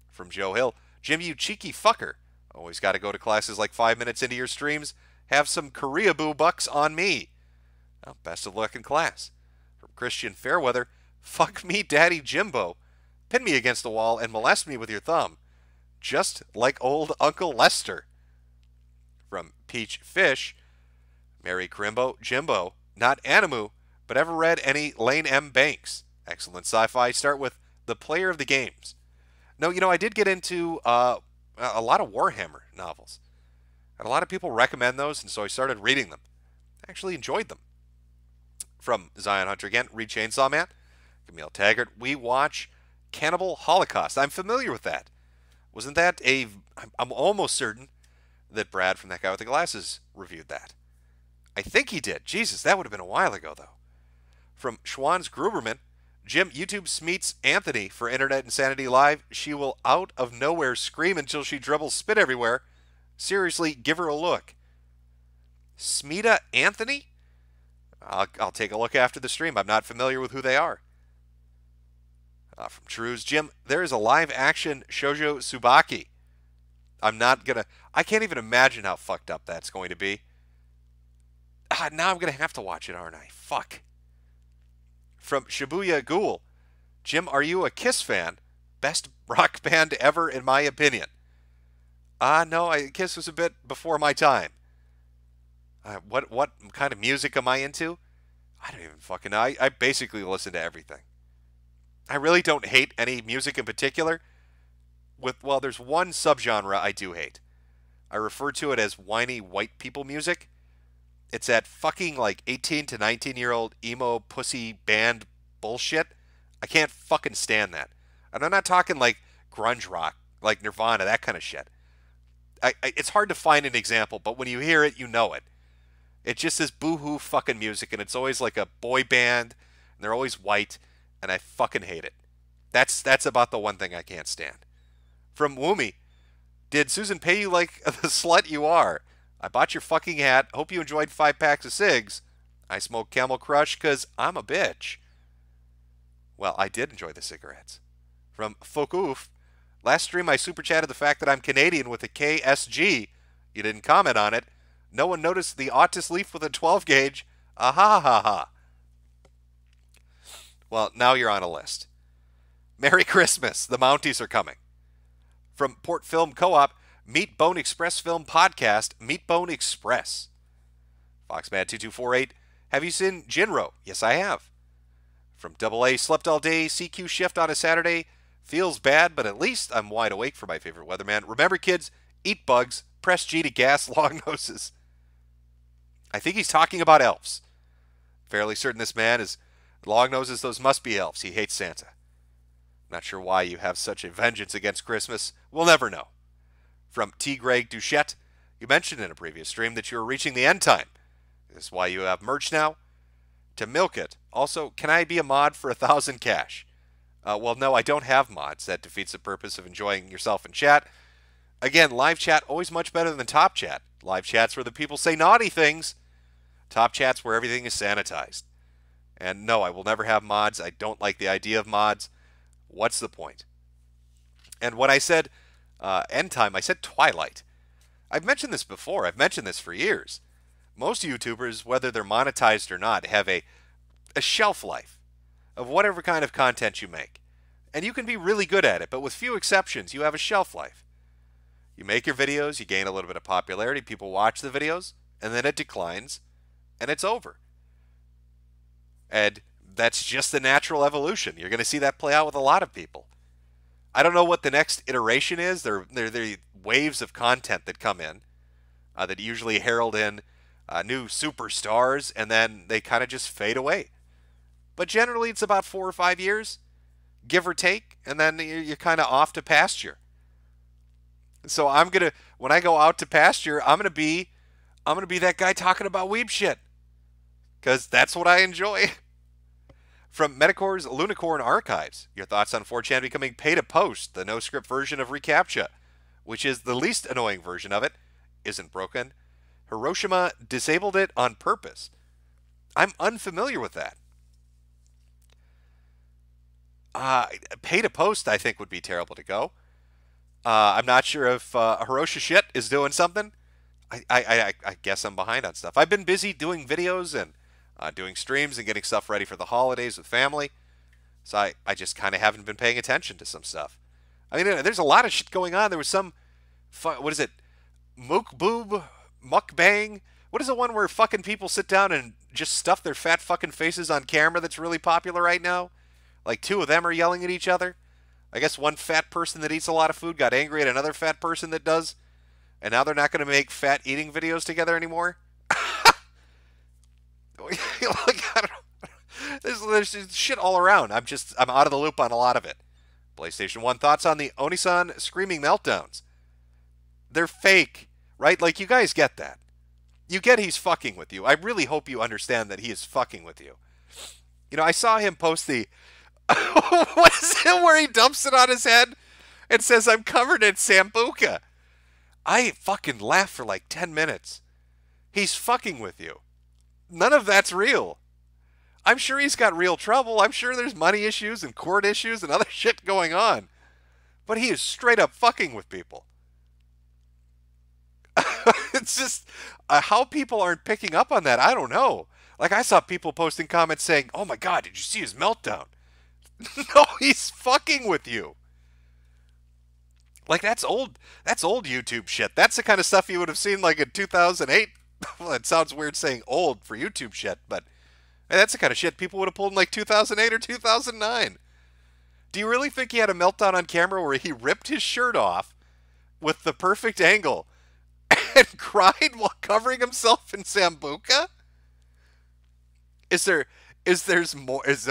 From Joe Hill, Jim, you cheeky fucker. Always got to go to classes like 5 minutes into your streams. Have some Korea boo bucks on me. Well, best of luck in class. From Christian Fairweather, fuck me, Daddy Jimbo. Pin me against the wall and molest me with your thumb. Just like old Uncle Lester. From Peach Fish, Mary Crimbo, Jimbo, not Animu, but ever read any Lane M. Banks? Excellent sci-fi. Start with The Player of the Games. No, I did get into a lot of Warhammer novels. And a lot of people recommend those, and so I started reading them. I actually enjoyed them. From Zion Hunter again, read Chainsaw Man. Camille Taggart, we watch Cannibal Holocaust. I'm familiar with that. Wasn't that I'm almost certain that Brad from That Guy with the Glasses reviewed that. I think he did. Jesus, that would have been a while ago, though. From Schwann's Gruberman, Jim, YouTube smeets Anthony for Internet Insanity Live. She will out of nowhere scream until she dribbles spit everywhere. Seriously, give her a look. Smita Anthony? I'll take a look after the stream. I'm not familiar with who they are. From Trues, Jim, there is a live-action Shoujo Tsubaki. I can't even imagine how fucked up that's going to be. Now I'm going to have to watch it, aren't I? Fuck. From Shibuya Ghoul, Jim, are you a Kiss fan? Best rock band ever, in my opinion. No, Kiss was a bit before my time. What kind of music am I into? I don't even fucking know. I basically listen to everything. I really don't hate any music in particular. There's one subgenre I do hate. I refer to it as whiny white people music. It's that fucking 18 to 19-year-old emo pussy band bullshit. I can't fucking stand that. And I'm not talking grunge rock, like Nirvana, that kind of shit. It's hard to find an example, but when you hear it, you know it. It's just this boo-hoo fucking music, and it's always like a boy band, and they're always white, and I fucking hate it. That's about the one thing I can't stand. From Woomy, did Susan pay you like the slut you are? I bought your fucking hat. Hope you enjoyed 5 packs of cigs. I smoke Camel Crush because I'm a bitch. Well, I did enjoy the cigarettes. From Fokoof, last stream I super chatted the fact that I'm Canadian with a KSG. You didn't comment on it. No one noticed the Autis Leaf with a 12 gauge. Ah ha ha ha. Well, now you're on a list. Merry Christmas. The Mounties are coming. From Port Film Co-op, Meat Bone Express Film Podcast, Meat Bone Express. Foxman2248, have you seen Jinro? Yes, I have. From AA, slept all day, CQ shift on a Saturday. Feels bad, but at least I'm wide awake for my favorite weatherman. Remember, kids, eat bugs, press G to gas long noses. I think he's talking about elves. Fairly certain this man is long noses, those must be elves. He hates Santa. Not sure why you have such a vengeance against Christmas. We'll never know. From T. Greg Duchette, you mentioned in a previous stream that you were reaching the end time. Is this why you have merch now? To milk it. Also, can I be a mod for 1,000 cash? Well, no, I don't have mods. That defeats the purpose of enjoying yourself in chat. Again, live chat always much better than top chat. Live chat's where the people say naughty things. Top chat's where everything is sanitized. And no, I will never have mods. I don't like the idea of mods. What's the point? And when I said end time, I said twilight. I've mentioned this before. I've mentioned this for years. Most YouTubers, whether they're monetized or not, have a shelf life of whatever kind of content you make. And you can be really good at it, but with few exceptions, you have a shelf life. You make your videos, you gain a little bit of popularity, people watch the videos, and then it declines, and it's over. And that's just the natural evolution. You're going to see that play out with a lot of people. I don't know what the next iteration is. They're waves of content that come in that usually herald in new superstars, and then they kind of just fade away. But generally, it's about 4 or 5 years, give or take, and then you're kind of off to pasture. So when I go out to pasture, I'm gonna be that guy talking about weeb shit, because that's what I enjoy. From Metacore's Lunicorn Archives, your thoughts on 4chan becoming pay-to-post, the no-script version of reCAPTCHA, which is the least annoying version of it, isn't broken. Hiroshima disabled it on purpose. I'm unfamiliar with that. Pay-to-post, I think, would be terrible to go. I'm not sure if Hiroshi shit is doing something. I guess I'm behind on stuff. I've been busy doing videos and doing streams and getting stuff ready for the holidays with family. So I just kind of haven't been paying attention to some stuff. I mean, there's a lot of shit going on. There was some, what is it, mukbang? What is the one where fucking people sit down and just stuff their fat fucking faces on camera that's really popular right now? Like 2 of them are yelling at each other. I guess one fat person that eats a lot of food got angry at another fat person that does. And now they're not going to make fat eating videos together anymore. Like, I don't know. There's shit all around. I'm out of the loop on a lot of it. PlayStation 1 thoughts on the Onisan screaming meltdowns. They're fake, right? Like, you guys get that. You get he's fucking with you. I really hope you understand that he is fucking with you. You know, I saw him post the... what is it where he dumps it on his head and says, I'm covered in Sambuca? I fucking laughed for like 10 minutes. He's fucking with you. None of that's real. I'm sure he's got real trouble. I'm sure there's money issues and court issues and other shit going on. But he is straight up fucking with people. It's just how people aren't picking up on that, I don't know. Like, I saw people posting comments saying, oh my God, did you see his meltdown? No, he's fucking with you. Like, that's old YouTube shit. That's the kind of stuff you would have seen like in 2008. Well, it sounds weird saying old for YouTube shit, but that's the kind of shit people would have pulled in like 2008 or 2009. Do you really think he had a meltdown on camera where he ripped his shirt off with the perfect angle and cried while covering himself in Sambuca? Is there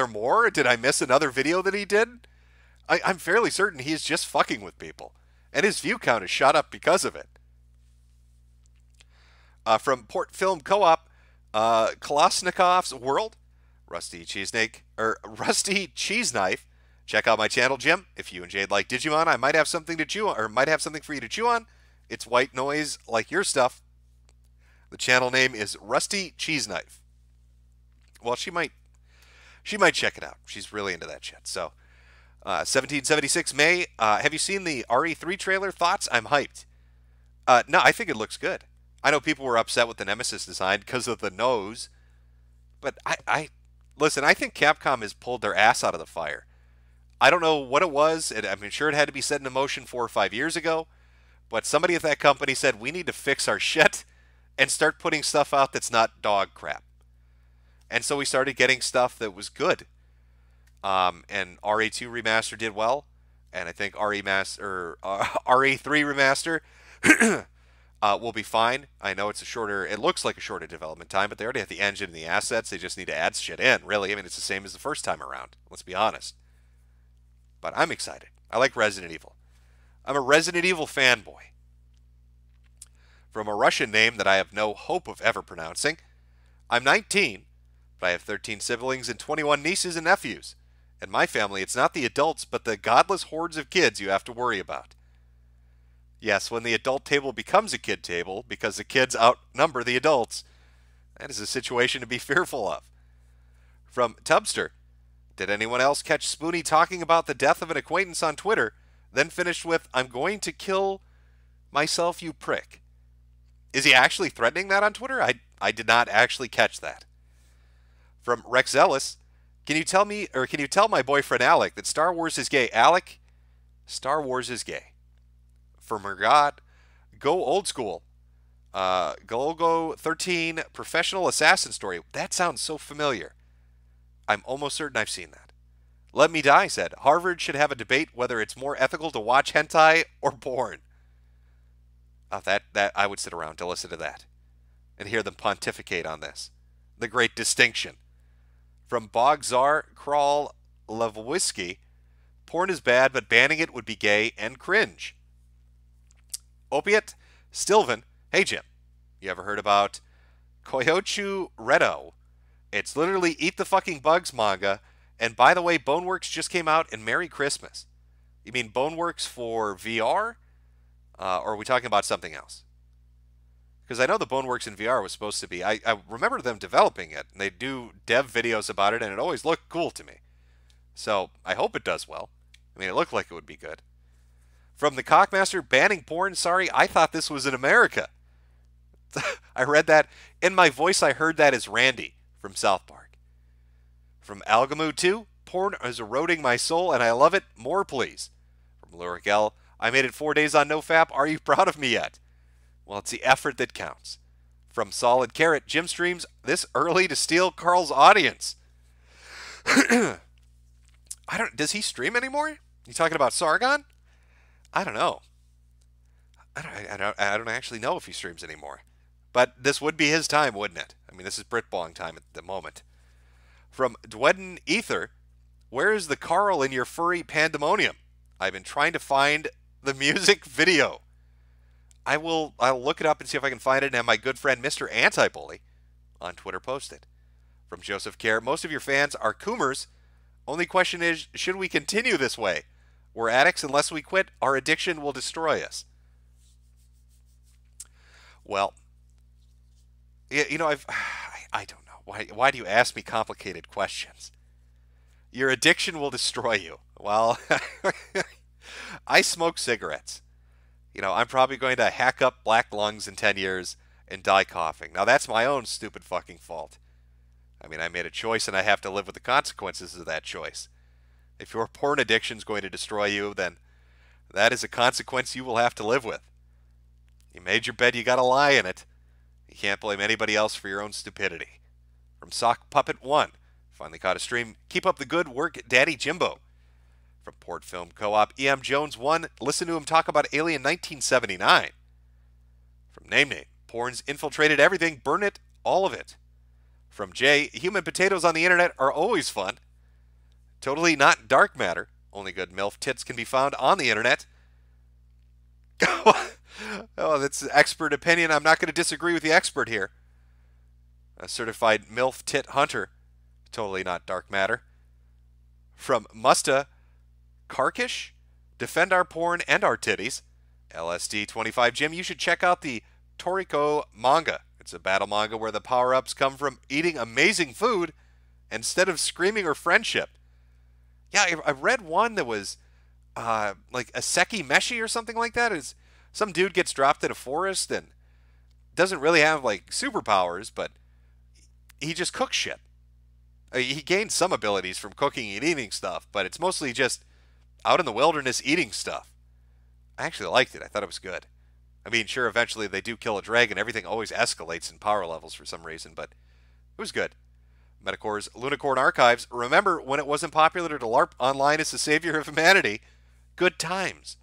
more? Did I miss another video that he did? I'm fairly certain he's just fucking with people. And his view count is shot up because of it. From Port Film Co-op, Kolosnikov's World, Rusty Cheese Knife. Check out my channel, Jim. If you and Jade like Digimon, I might have something to chew on, or might have something for you to chew on. It's white noise like your stuff. The channel name is Rusty Cheese Knife. Well, she might check it out. She's really into that shit. So, 1776 May. Have you seen the RE3 trailer? Thoughts? I'm hyped. No, I think it looks good. I know people were upset with the Nemesis design because of the nose, but listen. I think Capcom has pulled their ass out of the fire. I don't know what it was. I'm sure it had to be set into motion 4 or 5 years ago, but somebody at that company said we need to fix our shit and start putting stuff out that's not dog crap. And so we started getting stuff that was good. And RE2 Remaster did well. And I think RE3 Remaster will be fine. I know it looks like a shorter development time, but they already have the engine and the assets. They just need to add shit in, really. I mean, it's the same as the first time around. Let's be honest. But I'm excited. I like Resident Evil. I'm a Resident Evil fanboy. From a Russian name that I have no hope of ever pronouncing, I'm 19. I have 13 siblings and 21 nieces and nephews. In my family, it's not the adults, but the godless hordes of kids you have to worry about. Yes, when the adult table becomes a kid table because the kids outnumber the adults, that is a situation to be fearful of. From Tubster, did anyone else catch Spoonie talking about the death of an acquaintance on Twitter, then finished with, I'm going to kill myself, you prick? Is he actually threatening that on Twitter? I did not actually catch that. From Rex Ellis, can you tell my boyfriend Alec that Star Wars is gay? Alec, Star Wars is gay. From Mergad, go old school. Golgo 13 professional assassin story. That sounds so familiar. I'm almost certain I've seen that. Let Me Die said, Harvard should have a debate whether it's more ethical to watch hentai or porn. That I would sit around to listen to that. and hear them pontificate on this. The great distinction. From Bogzar Kral Levwisky, porn is bad, but banning it would be gay and cringe. Opiate Stilvan, hey Jim, you ever heard about Koyochu Redo? It's literally Eat the Fucking Bugs manga, and by the way, Boneworks just came out, and Merry Christmas. You mean Boneworks for VR? Or are we talking about something else? Because I know the Boneworks in VR was supposed to be, I remember them developing it, and they do dev videos about it, and it always looked cool to me. So, I hope it does well. I mean, it looked like it would be good. From the Cockmaster, banning porn, sorry, I thought this was in America. I read that. In my voice, I heard that as Randy from South Park. From Algamu 2, porn is eroding my soul, and I love it. More, please. From Lyric L, I made it 4 days on NoFap. Are you proud of me yet? Well, it's the effort that counts. From Solid Carrot, Jim streams this early to steal Carl's audience. Does he stream anymore? You talking about Sargon? I don't know. I don't actually know if he streams anymore. But this would be his time, wouldn't it? I mean, this is Britbong time at the moment. From Dwedden Ether, where is the Carl in your furry pandemonium? I've been trying to find the music video. I'll look it up and see if I can find it and have my good friend Mr. Antibully on Twitter post it. From Joseph Kerr, most of your fans are Coomers. Only question is, should we continue this way? We're addicts. Unless we quit, our addiction will destroy us. Well, you know, I don't know. Why do you ask me complicated questions? Your addiction will destroy you. Well, I smoke cigarettes. You know, I'm probably going to hack up black lungs in 10 years and die coughing. Now, that's my own stupid fucking fault. I mean, I made a choice and I have to live with the consequences of that choice. If your porn addiction is going to destroy you, then that is a consequence you will have to live with. You made your bed, you gotta lie in it. You can't blame anybody else for your own stupidity. From Sock Puppet 1, finally caught a stream. Keep up the good work, Daddy Jimbo. From Port Film Co-op, E.M. Jones 1, listen to him talk about Alien 1979. From Name, porn's infiltrated everything, burn it, all of it. From Jay, human potatoes on the internet are always fun. Totally not dark matter. Only good MILF tits can be found on the internet. Oh, that's expert opinion. I'm not going to disagree with the expert here. A certified MILF tit hunter. Totally not dark matter. From Musta Karkish, defend our porn and our titties. LSD 25 Jim, you should check out the Toriko manga. It's a battle manga where the power-ups come from eating amazing food instead of screaming or friendship. Yeah, I read one that was like a Seki Meshi or something like that. Is some dude gets dropped in a forest and doesn't really have like superpowers, but he just cooks shit. He gained some abilities from cooking and eating stuff, but it's mostly just out in the wilderness eating stuff. I actually liked it. I thought it was good. I mean, sure, eventually they do kill a dragon. Everything always escalates in power levels for some reason, but it was good. Metacore's Lunicorn Archives. Remember when it wasn't popular to LARP online as the savior of humanity? Good times.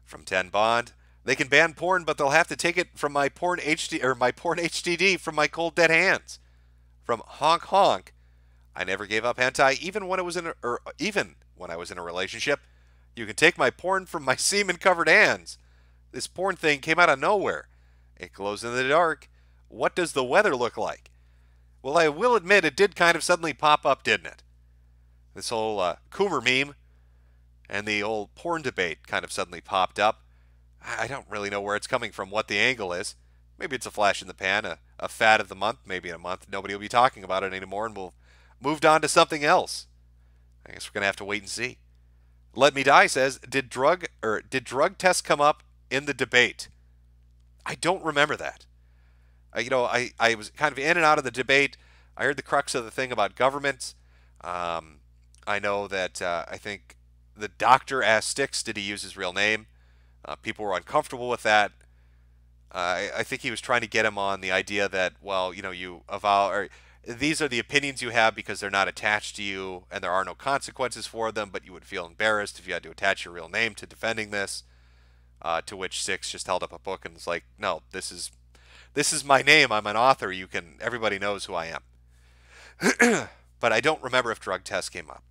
From 10 Bond. They can ban porn, but they'll have to take it from my porn HDD from my cold dead hands. From Honk Honk. I never gave up hentai even when I was in a relationship. You can take my porn from my semen-covered hands. This porn thing came out of nowhere. It glows in the dark. What does the weather look like? Well, I will admit it did kind of suddenly pop up, didn't it? This whole Coomer meme and the old porn debate kind of suddenly popped up. I don't really know where it's coming from, what the angle is. Maybe it's a flash in the pan, a fad of the month. Maybe in a month nobody will be talking about it anymore and we'll moved on to something else. I guess we're going to have to wait and see. Let Me Die says, did drug tests come up in the debate? I don't remember that. I was kind of in and out of the debate. I heard the crux of the thing about government. I know that I think the doctor asked Styx, did he use his real name? People were uncomfortable with that. I think he was trying to get him on the idea that, well, you avow, or these are the opinions you have because they're not attached to you and there are no consequences for them, but you would feel embarrassed if you had to attach your real name to defending this. To which Styx just held up a book and was like, no, this is This is my name. I'm an author. Everybody knows who I am. But I don't remember if drug tests came up.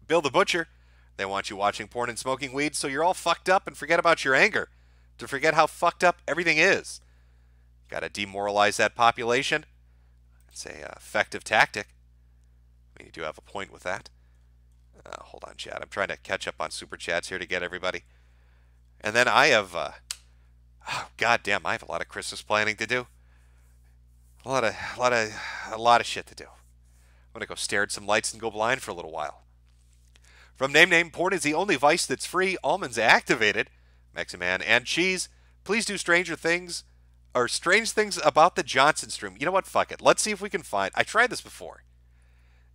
Bill the Butcher, they want you watching porn and smoking weed so you're all fucked up and forget about your anger, to forget how fucked up everything is. Got to demoralize that population. It's a effective tactic. I mean, you do have a point with that. Hold on, chat. I'm trying to catch up on super chats here to get everybody. And then I have, goddamn, I have a lot of Christmas planning to do. A lot of shit to do. I'm gonna go stare at some lights and go blind for a little while. From Name, porn is the only vice that's free. Almonds activated. Meximan and Cheese, please do strange things about the Johnson stream. You know what? Fuck it. Let's see if we can find. I tried this before.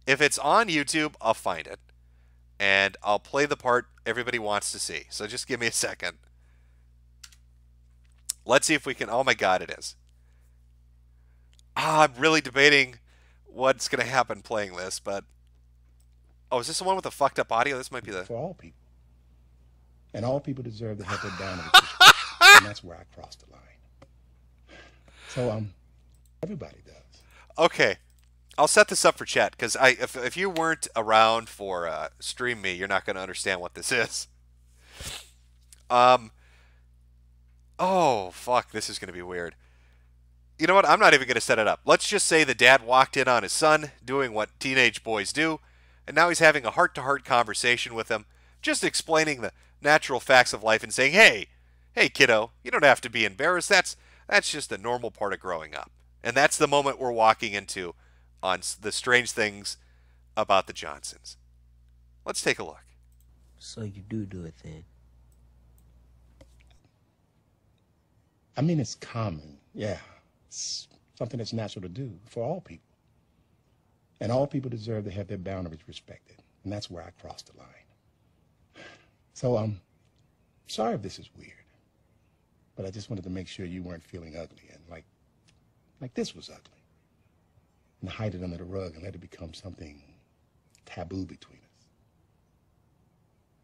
If it's on YouTube, I'll find it. And I'll play the part everybody wants to see. So just give me a second. Let's see if we can. Oh my God, it is. I'm really debating what's going to happen playing this, but. Oh, is this the one with the fucked up audio? This might be the. For all people. And all people deserve to have their boundaries respected. And that's where I crossed the line. So, everybody does. Okay. I'll set this up for chat, because if you weren't around for Stream Me, you're not going to understand what this is. Oh, fuck, this is going to be weird. You know what? I'm not even going to set it up. Let's just say the dad walked in on his son doing what teenage boys do, and now he's having a heart-to-heart conversation with him, just explaining the natural facts of life and saying, hey, kiddo, you don't have to be embarrassed. That's just a normal part of growing up. And that's the moment we're walking into on the strange things about the Johnsons. Let's take a look. So you do it then? I mean, it's common. Yeah. It's something that's natural to do for all people. And all people deserve to have their boundaries respected. And that's where I crossed the line. So, sorry if this is weird. But I just wanted to make sure you weren't feeling ugly and like this was ugly. And hide it under the rug and let it become something taboo between us.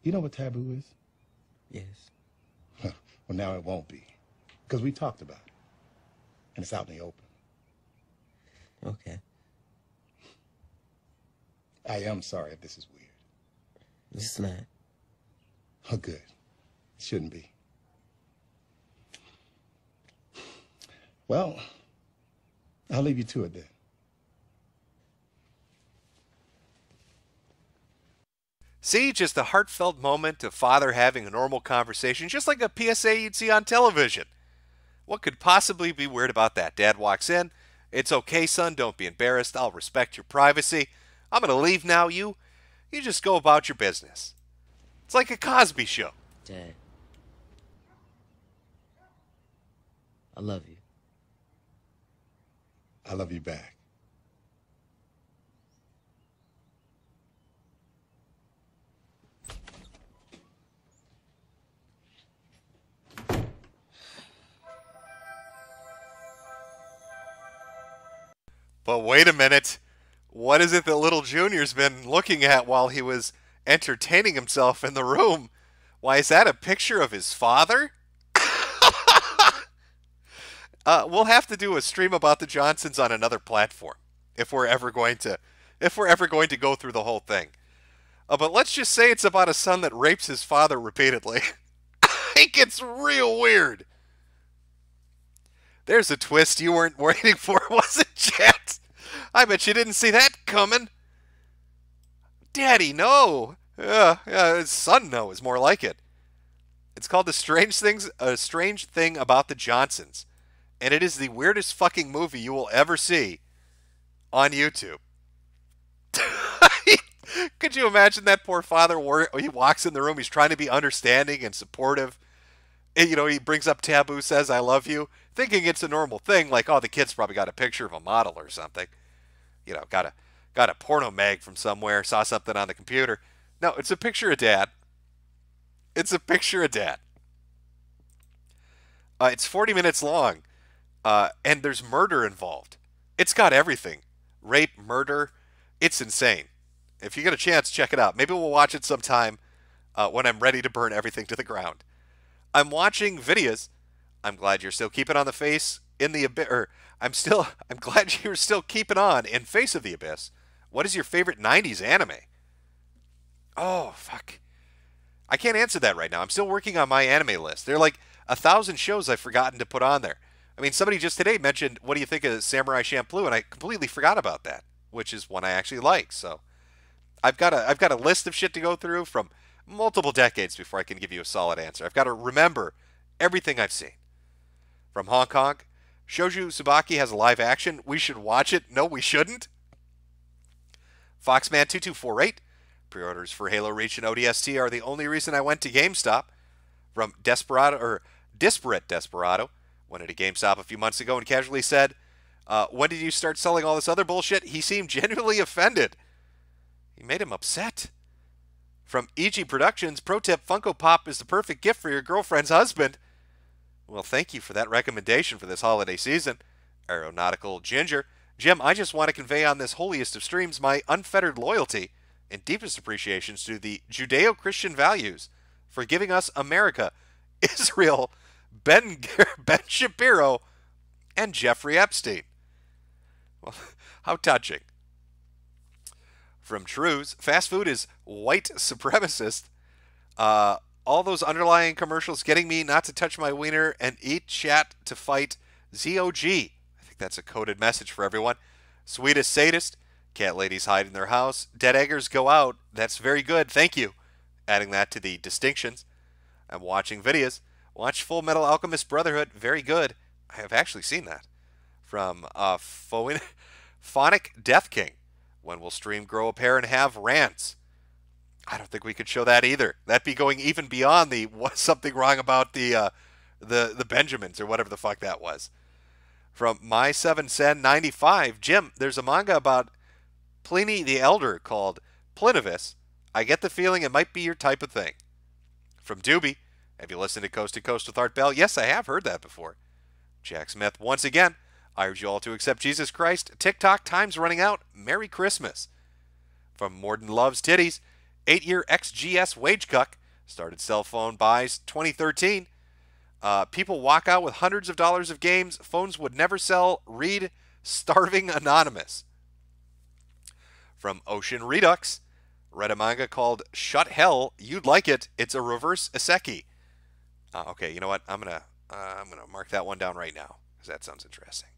You know what taboo is? Yes. Well, now it won't be. Because we talked about it. And it's out in the open. Okay. I am sorry if this is weird. It's not. Oh, good. It shouldn't be. Well, I'll leave you to it then. See, just a heartfelt moment of father having a normal conversation, just like a PSA you'd see on television. What could possibly be weird about that? Dad walks in. It's okay, son. Don't be embarrassed. I'll respect your privacy. I'm going to leave now. You just go about your business. It's like a Cosby show. Dad. I love you. I love you back. But wait a minute. What is it that little Junior's been looking at while he was entertaining himself in the room? Why, is that a picture of his father? We'll have to do a stream about the Johnsons on another platform if we're ever going to go through the whole thing. But let's just say it's about a son that rapes his father repeatedly. It gets real weird. There's a twist you weren't waiting for, was it, chat? I bet you didn't see that coming. Daddy, no. Son, no, is more like it. It's called A Strange Thing About the Johnsons. And it is the weirdest fucking movie you will ever see on YouTube. Could you imagine that poor father? He walks in the room, he's trying to be understanding and supportive. And, he brings up taboo, says, I love you, thinking it's a normal thing, like, oh, the kid's probably got a picture of a model or something. Got a porno mag from somewhere, saw something on the computer. No, it's a picture of Dad. It's a picture of Dad. It's 40 minutes long, and there's murder involved. It's got everything. Rape, murder. It's insane. If you get a chance, check it out. Maybe we'll watch it sometime when I'm ready to burn everything to the ground. I'm watching videos. I'm glad you're still keeping on the face. in the abyss, or I'm glad you're still keeping on in face of the abyss. What is your favorite 90s anime? Oh, fuck. I can't answer that right now. I'm still working on my anime list. There are like 1,000 shows I've forgotten to put on there. I mean, somebody just today mentioned, what do you think of Samurai Champloo? And I completely forgot about that, which is one I actually like. So I've got a list of shit to go through from multiple decades before I can give you a solid answer. I've got to remember everything I've seen. From Hong Kong, Shoujo Tsubaki has a live action. We should watch it. No, we shouldn't. Foxman2248. Pre-orders for Halo Reach and ODST are the only reason I went to GameStop. From Disparate Desperado. Went into GameStop a few months ago and casually said, when did you start selling all this other bullshit? He seemed genuinely offended. He made him upset. From EG Productions, pro tip, Funko Pop is the perfect gift for your girlfriend's husband. Well, thank you for that recommendation for this holiday season. Aeronautical Ginger. Jim, I just want to convey on this holiest of streams my unfettered loyalty and deepest appreciations to the Judeo-Christian values for giving us America, Israel, Ben Shapiro, and Jeffrey Epstein. Well, how touching. From Trues, fast food is white supremacist. All those underlying commercials getting me not to touch my wiener and eat chat to fight ZOG. I think that's a coded message for everyone. Sweetest sadist. Cat ladies hide in their house. Dead eggers go out. That's very good. Thank you. Adding that to the distinctions. I'm watching videos. Watch Full Metal Alchemist Brotherhood. Very good. I have actually seen that. From Phonic Death King. When will stream grow a pair and have rants? I don't think we could show that either. That'd be going even beyond the something wrong about the Benjamins or whatever the fuck that was. From My7Sen95, Jim, there's a manga about Pliny the Elder called Plinivis. I get the feeling it might be your type of thing. From Doobie, have you listened to Coast with Art Bell? Yes, I have heard that before. Jack Smith, once again, I urge you all to accept Jesus Christ. TikTok, time's running out. Merry Christmas. From Morden Loves Titties, 8-year XGS wage cuck, started cell phone buys 2013. People walk out with hundreds of dollars of games. Phones would never sell. Read Starving Anonymous. From Ocean Redux, read a manga called Shut Hell. You'd like it. It's a reverse isekai. Okay, you know what? I'm gonna mark that one down right now because that sounds interesting.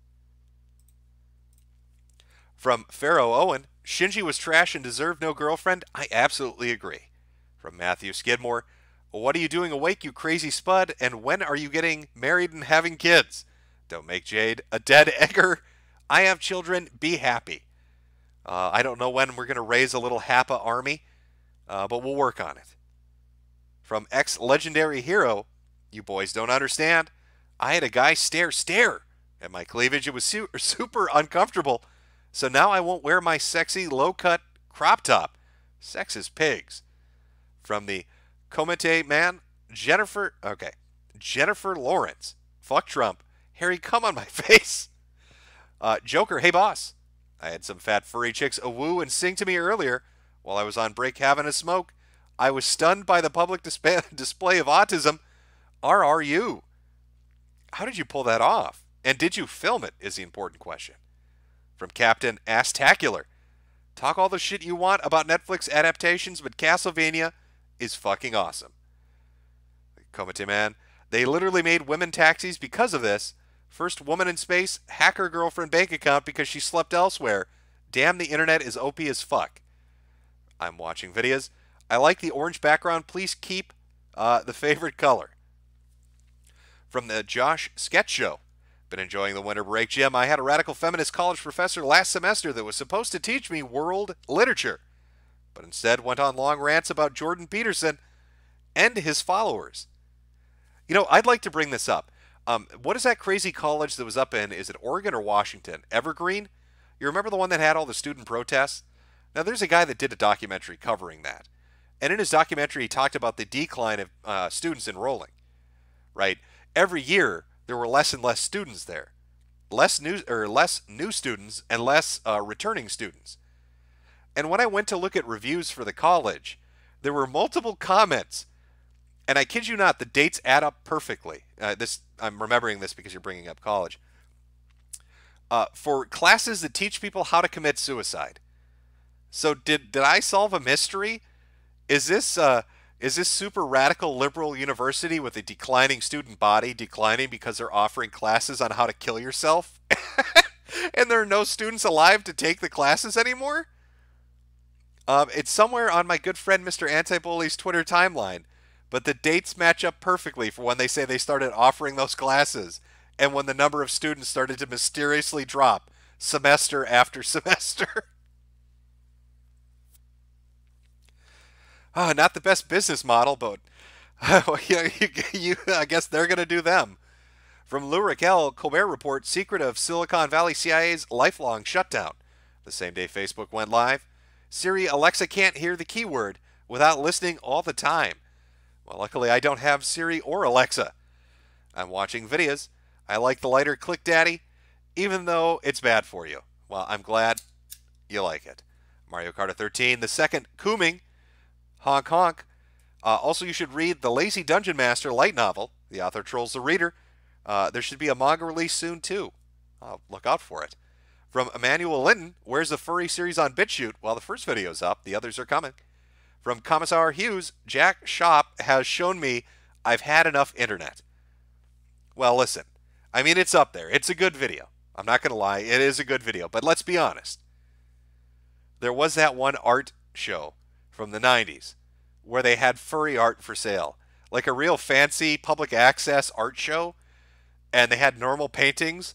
From Pharaoh Owen, Shinji was trash and deserved no girlfriend. I absolutely agree. From Matthew Skidmore, what are you doing awake, you crazy spud? And when are you getting married and having kids? Don't make Jade a dead egger. I have children. Be happy. I don't know when we're going to raise a little Happa army, but we'll work on it. From ex-legendary hero, you boys don't understand. I had a guy stare at my cleavage. It was super uncomfortable. So now I won't wear my sexy low-cut crop top. Sex is pigs. From the Comite man, Jennifer Lawrence. Fuck Trump. Harry, come on my face. Joker, hey boss. I had some fat furry chicks woo and sing to me earlier while I was on break having a smoke. I was stunned by the public display of autism. RRU. How did you pull that off? And did you film it is the important question. From Captain Astacular. Talk all the shit you want about Netflix adaptations, but Castlevania is fucking awesome. Komite Man. They literally made women taxis because of this. First woman in space, hacker girlfriend bank account because she slept elsewhere. Damn, the internet is OP as fuck. I'm watching videos. I like the orange background. Please keep the favorite color. From the Josh Sketch Show. Been enjoying the winter break, Jim. I had a radical feminist college professor last semester that was supposed to teach me world literature, but instead went on long rants about Jordan Peterson and his followers. You know, I'd like to bring this up. What is that crazy college that was up in, is it Oregon or Washington? Evergreen? You remember the one that had all the student protests? Now, there's a guy that did a documentary covering that. And in his documentary, he talked about the decline of students enrolling, right? Every year, there were less and less students there. Less new students and less returning students. And when I went to look at reviews for the college, there were multiple comments. And I kid you not, the dates add up perfectly. I'm remembering this because you're bringing up college. for classes that teach people how to commit suicide. So did I solve a mystery? Is this super radical liberal university with a declining student body declining because they're offering classes on how to kill yourself? And there are no students alive to take the classes anymore? It's somewhere on my good friend Mr. Antibully's Twitter timeline, but the dates match up perfectly for when they say they started offering those classes and when the number of students started to mysteriously drop semester after semester. Not the best business model, but I guess they're going to do them. From Lou Raquel, Colbert Report, secret of Silicon Valley CIA's lifelong shutdown. The same day Facebook went live. Siri, Alexa can't hear the keyword without listening all the time. Well, luckily I don't have Siri or Alexa. I'm watching videos. I like the lighter Click Daddy, even though it's bad for you. Well, I'm glad you like it. Mario Kart 13, the second Kooming. Honk honk. Also, you should read The Lazy Dungeon Master light novel. The author trolls the reader. There should be a manga release soon, too. Look out for it. From Emmanuel Linton, where's the furry series on BitChute? Well, the first video's up. The others are coming. From Commissar Hughes, Jack Shop has shown me I've had enough internet. Well, listen. I mean, it's up there. It's a good video. I'm not going to lie. It is a good video. But let's be honest. There was that one art show from the 90s where they had furry art for sale. Like a real fancy public access art show. And they had normal paintings.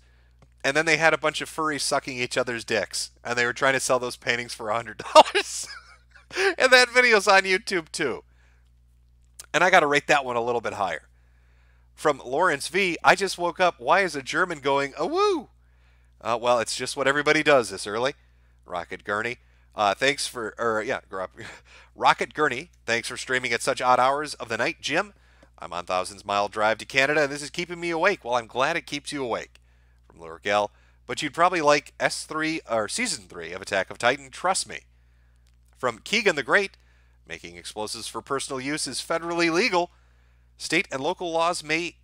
And then they had a bunch of furries sucking each other's dicks. And they were trying to sell those paintings for $100. And that video's on YouTube too. And I got to rate that one a little bit higher. From Lawrence V, I just woke up. Why is a German going, a-woo? Well, it's just what everybody does this early. Rocket Gurney. Rocket Gurney, thanks for streaming at such odd hours of the night. Jim, I'm on Thousands Mile Drive to Canada, and this is keeping me awake. Well, I'm glad it keeps you awake. From Lurgal, but you'd probably like S3 or Season 3 of Attack of Titan, trust me. From Keegan the Great, making explosives for personal use is federally legal. State and local laws may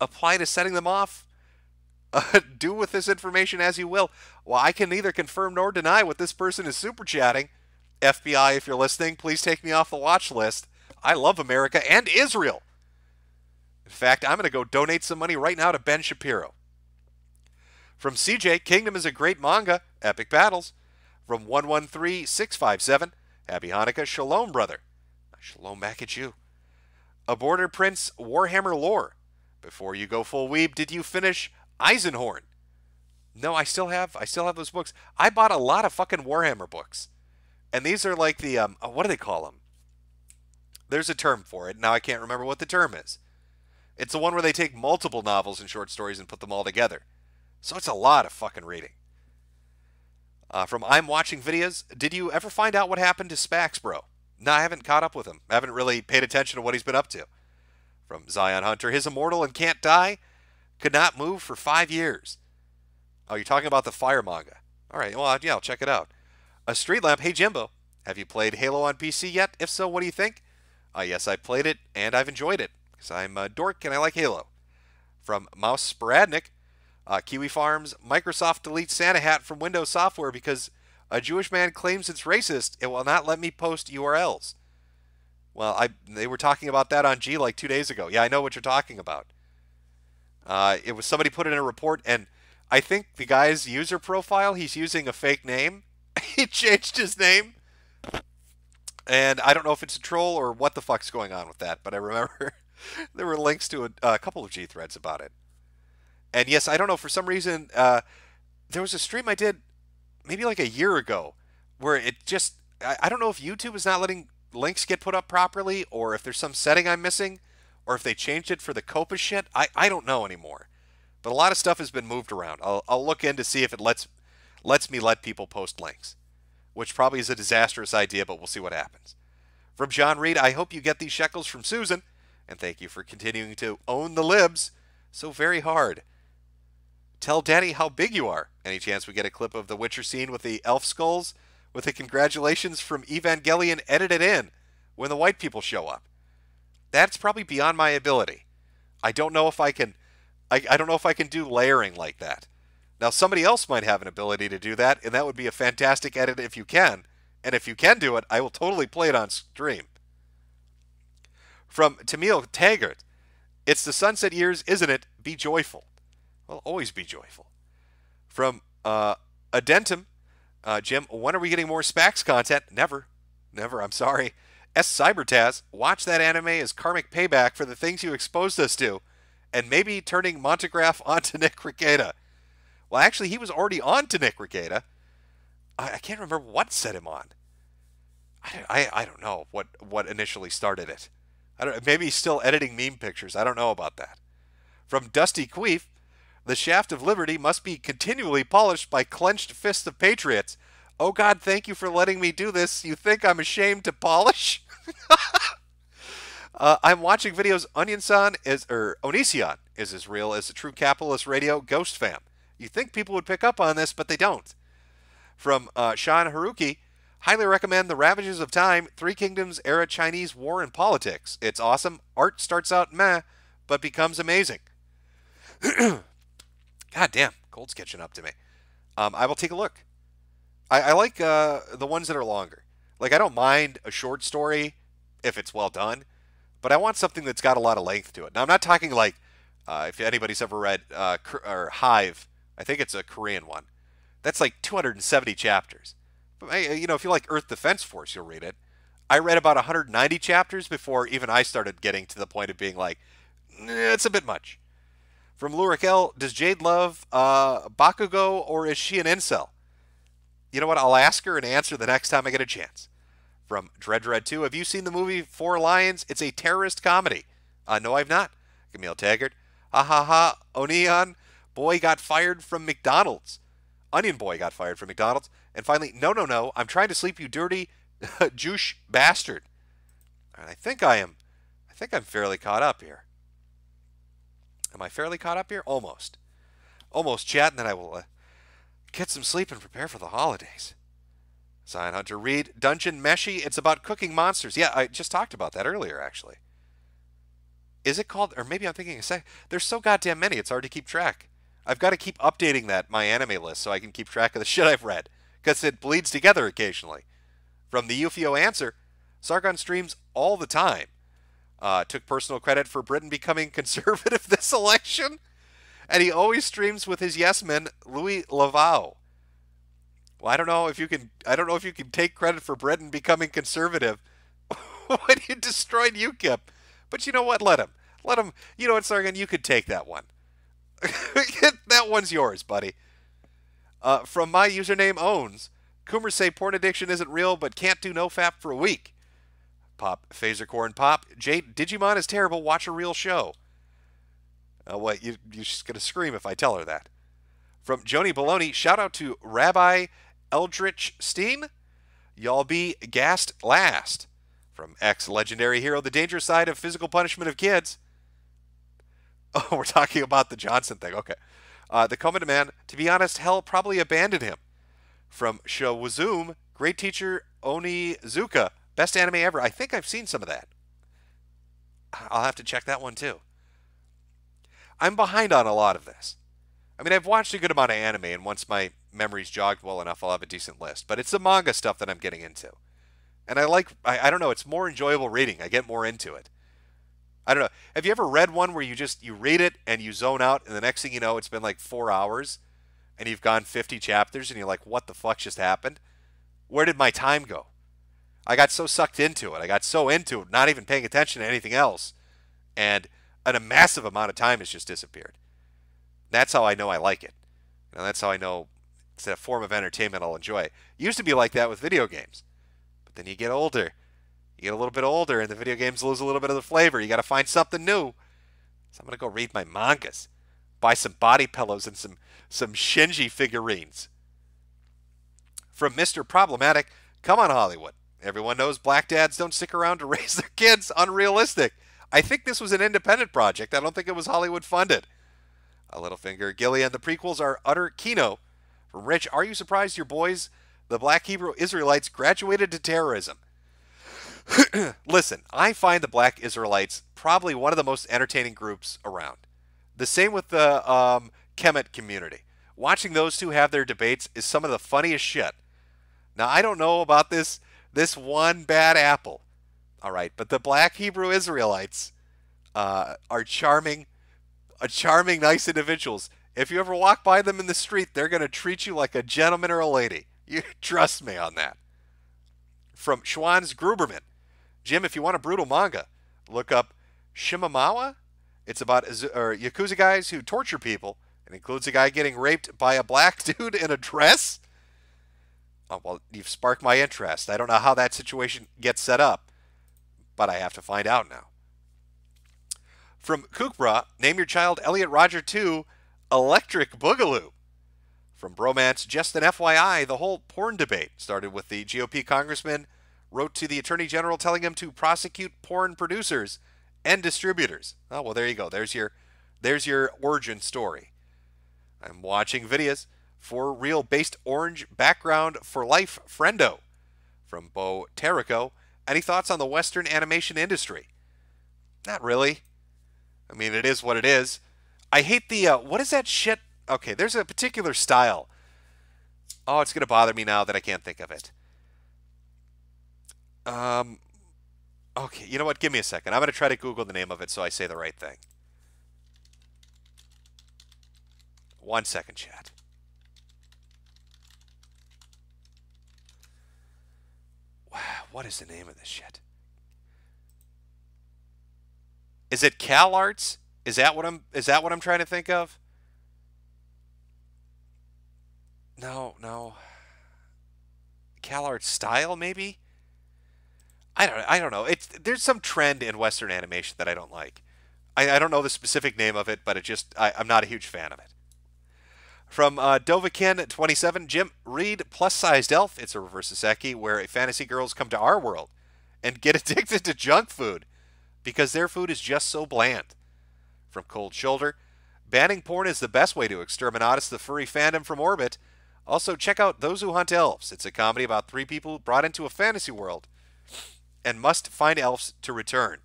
apply to setting them off. Do with this information as you will. Well, I can neither confirm nor deny what this person is super chatting. FBI, if you're listening, please take me off the watch list. I love America and Israel. In fact, I'm going to go donate some money right now to Ben Shapiro. From CJ, Kingdom is a great manga. Epic battles. From 113657, Happy Hanukkah, Shalom, brother. Shalom back at you. A Border Prince Warhammer lore. Before you go full weeb, did you finish Eisenhorn? No, I still have those books. I bought a lot of fucking Warhammer books. And these are like the, what do they call them? There's a term for it. Now I can't remember what the term is. It's the one where they take multiple novels and short stories and put them all together. So it's a lot of fucking reading. From I'm Watching Videos, did you ever find out what happened to Spax, bro? No, I haven't caught up with him. I haven't really paid attention to what he's been up to. From Zion Hunter, his immortal and can't die, could not move for 5 years. Oh, you're talking about the Fire manga. All right, well, yeah, I'll check it out. A Street Lamp, hey Jimbo, have you played Halo on PC yet? If so, what do you think? Yes, I played it, and I've enjoyed it, because I'm a dork and I like Halo. From Mouse Sporadnik, Kiwi Farms, Microsoft deletes Santa Hat from Windows software because a Jewish man claims it's racist. It will not let me post URLs. Well, they were talking about that on G like 2 days ago. Yeah, I know what you're talking about. It was somebody put it in a report, and I think the guy's user profile, he's using a fake name. He changed his name. And I don't know if it's a troll or what the fuck's going on with that, but I remember there were links to a couple of G threads about it. And yes, I don't know, for some reason, there was a stream I did maybe like a year ago where it just, I don't know if YouTube is not letting links get put up properly, or if there's some setting I'm missing, or if they changed it for the COPA shit. I don't know anymore. But a lot of stuff has been moved around. I'll look in to see if it lets me let people post links, which probably is a disastrous idea, but we'll see what happens. From John Reed, I hope you get these shekels from Susan, and thank you for continuing to own the libs so very hard. Tell Daddy how big you are. Any chance we get a clip of the Witcher scene with the elf skulls with the congratulations from Evangelion edited in when the white people show up? That's probably beyond my ability. I don't know if I can I don't know if I can do layering like that. Now, somebody else might have an ability to do that, and that would be a fantastic edit if you can. And if you can do it, I will totally play it on stream. From Tamil Taggart, it's the sunset years, isn't it? Be joyful. Well, always be joyful. From Adentum, Jim, when are we getting more Spax content? Never. Never, I'm sorry. S. Cybertaz, watch that anime as karmic payback for the things you exposed us to, and maybe turning Montegraph onto Nick Rekieta. Well, actually, he was already on to Nick Rekieta. I can't remember what set him on. I don't know what initially started it. Maybe he's still editing meme pictures. I don't know about that. From Dusty Queef, the shaft of liberty must be continually polished by clenched fists of patriots. Oh God, thank you for letting me do this. You think I'm ashamed to polish? I'm watching videos. Onision is as real as a true capitalist radio ghost fam. You think people would pick up on this, but they don't. From Sean Haruki, highly recommend The Ravages of Time, Three Kingdoms era Chinese war and politics. It's awesome. Art starts out meh, but becomes amazing. God damn, cold's catching up to me. I will take a look. I like the ones that are longer. Like, I don't mind a short story if it's well done, but I want something that's got a lot of length to it. Now, I'm not talking like, if anybody's ever read or Hive, I think it's a Korean one. That's like 270 chapters. But, you know, if you like Earth Defense Force, you'll read it. I read about 190 chapters before even I started getting to the point of being like, it's a bit much. From Lurik L, does Jade love Bakugo, or is she an incel? You know what? I'll ask her and answer the next time I get a chance. From Dread 2, have you seen the movie Four Lions? It's a terrorist comedy. No, I've not. Camille Taggart. Ha ha ha. Onion boy got fired from McDonald's. Onion boy got fired from McDonald's. And finally, no. I'm trying to sleep, you dirty Juice bastard. And I think I'm fairly caught up here. Am I fairly caught up here? Almost. Almost, chat, and then I will get some sleep and prepare for the holidays. Zion Hunter Reed, Dungeon Meshi, it's about cooking monsters. Yeah, I just talked about that earlier, actually. Is it called, or maybe I'm thinking, there's so goddamn many, it's hard to keep track. I've got to keep updating my anime list so I can keep track of the shit I've read, because it bleeds together occasionally. From the UFO answer, Sargon streams all the time. Took personal credit for Britain becoming conservative this election, and he always streams with his yes man Louis Lavaux. Well, I don't know if you can take credit for Britain becoming conservative when you destroyed UKIP. But you know what? Let him. You know what, Sargon? You could take that one. That one's yours, buddy. From my username owns, Coomers say porn addiction isn't real, but can't do nofap for a week. Pop, Phaser Corn Pop. Jade, Digimon is terrible. Watch a real show. What? You're just going to scream if I tell her that. From Joni Baloney, shout out to Rabbi Eldritch Steen. Y'all be gassed last. From ex-legendary hero, the dangerous side of physical punishment of kids. Oh, we're talking about the Johnson thing. Okay. The Commandant Man, to be honest, hell probably abandoned him. From Shawazum, great teacher Onizuka. Best anime ever. I think I've seen some of that. I'll have to check that one too. I'm behind on a lot of this. I mean, I've watched a good amount of anime, and once my memory's jogged well enough, I'll have a decent list. But it's the manga stuff that I'm getting into. And I don't know, it's more enjoyable reading. I get more into it. I don't know. Have you ever read one where you read it and you zone out, and the next thing you know, it's been like 4 hours, and you've gone 50 chapters, and you're like, what the fuck just happened? Where did my time go? I got so sucked into it. I got so into it, not even paying attention to anything else. And a massive amount of time has just disappeared. That's how I know I like it. You know, that's how I know it's a form of entertainment I'll enjoy. It used to be like that with video games. But then you get older. You get a little bit older, and the video games lose a little bit of the flavor. You got to find something new. So I'm going to go read my mangas. Buy some body pillows and some Shinji figurines. From Mr. Problematic, come on, Hollywood. Everyone knows black dads don't stick around to raise their kids. Unrealistic. I think this was an independent project. I don't think it was Hollywood funded. A Littlefinger, Gillian, the prequels are utter kino. From Rich, are you surprised your boys, the Black Hebrew Israelites, graduated to terrorism? Listen, I find the Black Israelites probably one of the most entertaining groups around. The same with the Kemet community. Watching those two have their debates is some of the funniest shit. Now, I don't know about this one bad apple, all right, but the black Hebrew Israelites are charming, nice individuals. If you ever walk by them in the street, they're going to treat you like a gentleman or a lady. You trust me on that. From Schwanz Gruberman. Jim, if you want a brutal manga, look up Shimamawa. It's about Yakuza guys who torture people. It includes a guy getting raped by a black dude in a dress. Oh, well, you've sparked my interest. I don't know how that situation gets set up, but I have to find out now. From Kukbra, name your child Elliot Roger 2, Electric Boogaloo. From Bromance, just an FYI, the whole porn debate started with the GOP congressman wrote to the Attorney General telling him to prosecute porn producers and distributors. Oh, well, there you go. There's your origin story. I'm watching videos for real based orange background for life friendo. From Bo Terrico, any thoughts on the Western animation industry? Not really. I mean, it is what it is. I hate the, what is that shit? Okay, there's a particular style. Oh, it's going to bother me now that I can't think of it. Okay, you know what? Give me a second. I'm going to try to Google the name of it so I say the right thing. 1 second, chat. Wow, what is the name of this shit? Is it CalArts? Is that what I'm trying to think of? No. CalArts style, maybe? I don't know. There's some trend in Western animation that I don't like. I don't know the specific name of it, but I'm not a huge fan of it. From Dovakin27, Jim, read Plus Sized Elf. It's a reverse Saseki where fantasy girls come to our world and get addicted to junk food because their food is just so bland. From Cold Shoulder, banning porn is the best way to exterminatus the furry fandom from orbit. Also, check out Those Who Hunt Elves. It's a comedy about 3 people brought into a fantasy world and must find elves to return.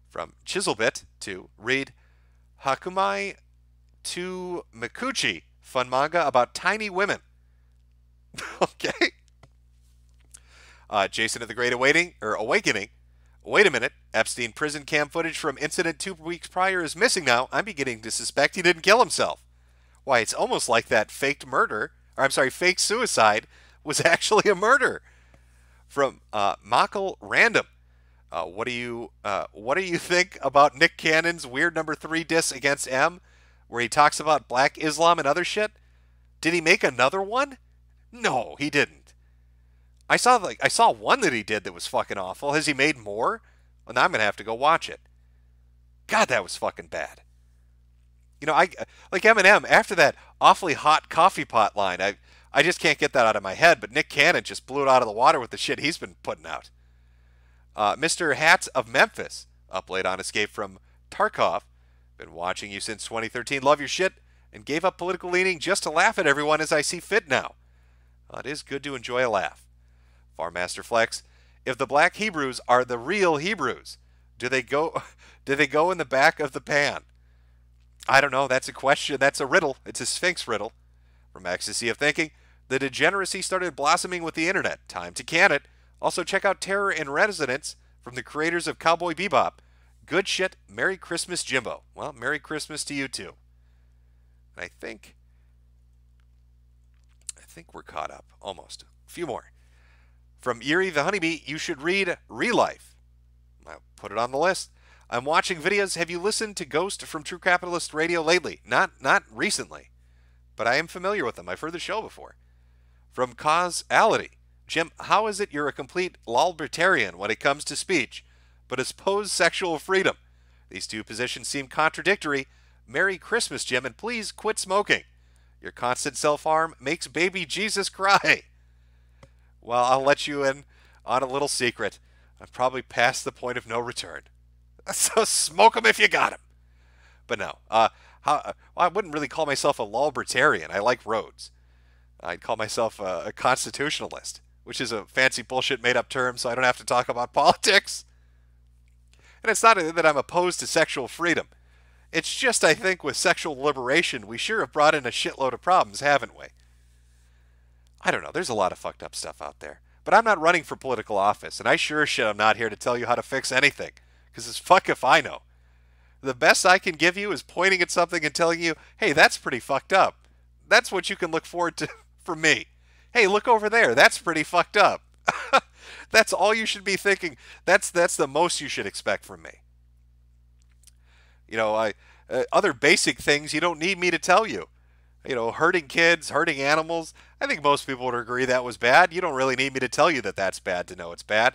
From Chiselbit to read Hakumai to Mikuchi, fun manga about tiny women. Okay. Jason of the Great Awakening. Wait a minute. Epstein prison cam footage from incident 2 weeks prior is missing now. I'm beginning to suspect he didn't kill himself. Why, it's almost like that fake suicide was actually a murder. From Machel Random. What do you think about Nick Cannon's weird number 3 diss against M, where he talks about black Islam and other shit? Did he make another one? No, he didn't. I saw one that he did that was fucking awful. Has he made more? Well, now I'm gonna have to go watch it. God, that was fucking bad. You know, like Eminem after that awfully hot coffee pot line. I just can't get that out of my head. But Nick Cannon just blew it out of the water with the shit he's been putting out. Mr. Hats of Memphis, up late on Escape from Tarkov. Been watching you since 2013. Love your shit. And gave up political leaning just to laugh at everyone as I see fit now. It is good to enjoy a laugh. Farmaster Flex. If the black Hebrews are the real Hebrews, do they go in the back of the pan? I don't know. That's a question. That's a riddle. It's a Sphinx riddle. From Ecstasy of Thinking. The degeneracy started blossoming with the internet. Time to can it. Also, check out Terror in Resonance from the creators of Cowboy Bebop. Good shit. Merry Christmas, Jimbo. Well, Merry Christmas to you, too. And I think we're caught up. Almost. A few more. From Yuri the Honeybee, you should read Real Life. I'll put it on the list. I'm watching videos. Have you listened to Ghost from True Capitalist Radio lately? Not recently, but I am familiar with them. I've heard the show before. From Causality. Jim, how is it you're a complete libertarian when it comes to speech, but oppose sexual freedom? These two positions seem contradictory. Merry Christmas, Jim, and please quit smoking. Your constant self-harm makes baby Jesus cry. Well, I'll let you in on a little secret. I'm probably past the point of no return. So smoke 'em if you got 'em. But no, I wouldn't really call myself a libertarian. I like roads. I'd call myself a constitutionalist, which is a fancy bullshit made-up term, so I don't have to talk about politics. And it's not that I'm opposed to sexual freedom. It's just, I think, with sexual liberation, we sure have brought in a shitload of problems, haven't we? I don't know. There's a lot of fucked up stuff out there. But I'm not running for political office, and I sure as shit am not here to tell you how to fix anything. Because it's fuck if I know. The best I can give you is pointing at something and telling you, hey, that's pretty fucked up. That's what you can look forward to from me. Hey, look over there. That's pretty fucked up. That's all you should be thinking. That's the most you should expect from me. You know, other basic things you don't need me to tell you. You know, hurting kids, hurting animals. I think most people would agree that was bad. You don't really need me to tell you that that's bad to know it's bad.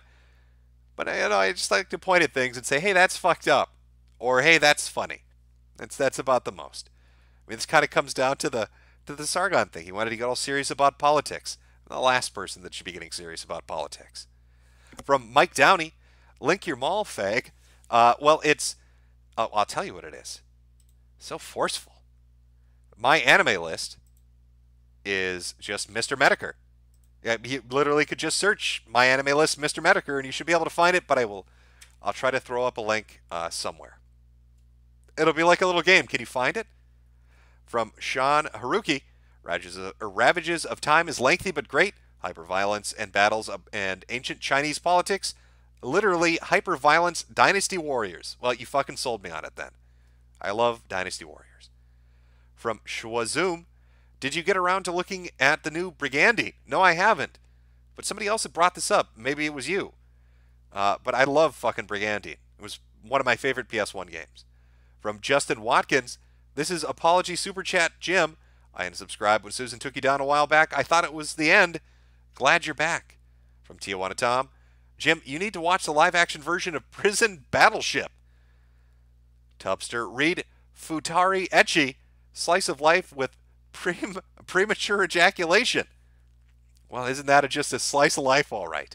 But you know, I just like to point at things and say, hey, that's fucked up. Or, hey, that's funny. That's about the most. I mean, this kind of comes down to the Sargon thing. He wanted to get all serious about politics. The last person that should be getting serious about politics. From Mike Downey, link your mall, fag. Well, it's... I'll tell you what it is. So forceful. My anime list is just Mr. Medicare. Yeah, you literally could just search my anime list, Mr. Medicare, and you should be able to find it, but I'll try to throw up a link somewhere. It'll be like a little game. Can you find it? From Sean Haruki, Ravages of Time is lengthy but great. Hyperviolence and battles and ancient Chinese politics. Literally, hyperviolence Dynasty Warriors. Well, you fucking sold me on it then. I love Dynasty Warriors. From Schwazoom, did you get around to looking at the new Brigandine? No, I haven't. But somebody else had brought this up. Maybe it was you. But I love fucking Brigandine. It was one of my favorite PS1 games. From Justin Watkins, this is Apology Super Chat Jim. I unsubscribed when Susan took you down a while back. I thought it was the end. Glad you're back. From Tijuana Tom, Jim, you need to watch the live-action version of Prison Battleship. Tubster, read Futari Ecchi, Slice of Life with Premature Ejaculation. Well, isn't that just a slice of life, all right?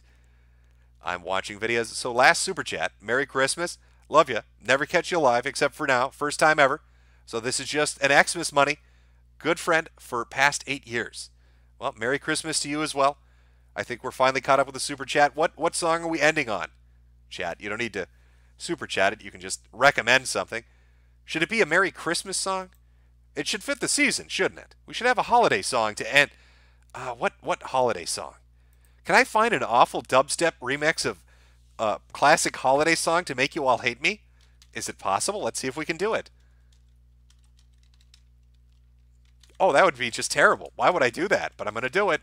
I'm watching videos. So last Super Chat, Merry Christmas. Love you. Never catch you alive except for now. First time ever. So this is just an Xmas money. Good friend for past 8 years. Well, Merry Christmas to you as well. I think we're finally caught up with the Super Chat. What song are we ending on? Chat, you don't need to Super Chat it. You can just recommend something. Should it be a Merry Christmas song? It should fit the season, shouldn't it? We should have a holiday song to end. What holiday song? Can I find an awful dubstep remix of a classic holiday song to make you all hate me? Is it possible? Let's see if we can do it. Oh, that would be just terrible. Why would I do that? But I'm going to do it.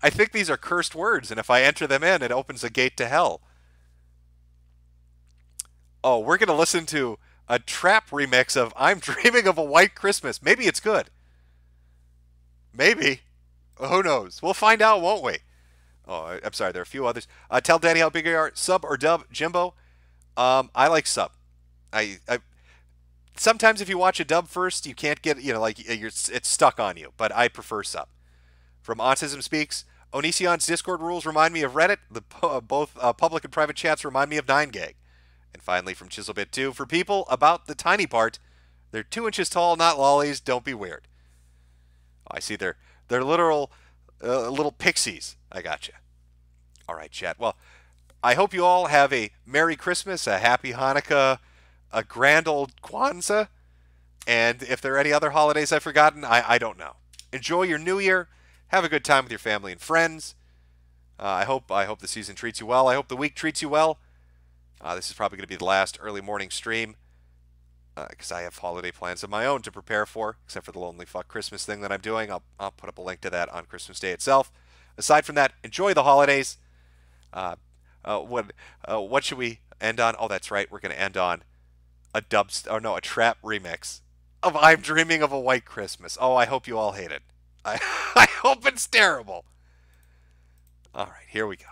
I think these are cursed words, and if I enter them in, it opens a gate to hell. Oh, we're going to listen to a trap remix of I'm Dreaming of a White Christmas. Maybe it's good. Maybe. Who knows? We'll find out, won't we? Oh, I'm sorry. There are a few others. Tell Danny how big you are. Sub or dub, Jimbo? I like sub. I sometimes if you watch a dub first, you can't get, it's stuck on you. But I prefer sub. From Autism Speaks, Onision's Discord rules remind me of Reddit. Both public and private chats remind me of 9gag. And finally, from Chiselbit 2, for people about the tiny part, they're 2 inches tall, not lollies. Don't be weird. Oh, I see they're literal little pixies. I gotcha. All right, chat. Well, I hope you all have a Merry Christmas, a Happy Hanukkah, a grand old Kwanzaa, and if there are any other holidays I've forgotten, I don't know. Enjoy your New Year. Have a good time with your family and friends. I hope the season treats you well. I hope the week treats you well. This is probably going to be the last early morning stream because I have holiday plans of my own to prepare for, except for the Lonely Fuck Christmas thing that I'm doing. I'll put up a link to that on Christmas Day itself. Aside from that, enjoy the holidays. What should we end on? Oh, that's right. We're going to end on a trap remix of I'm Dreaming of a White Christmas. Oh, I hope you all hate it. I hope it's terrible. All right, here we go.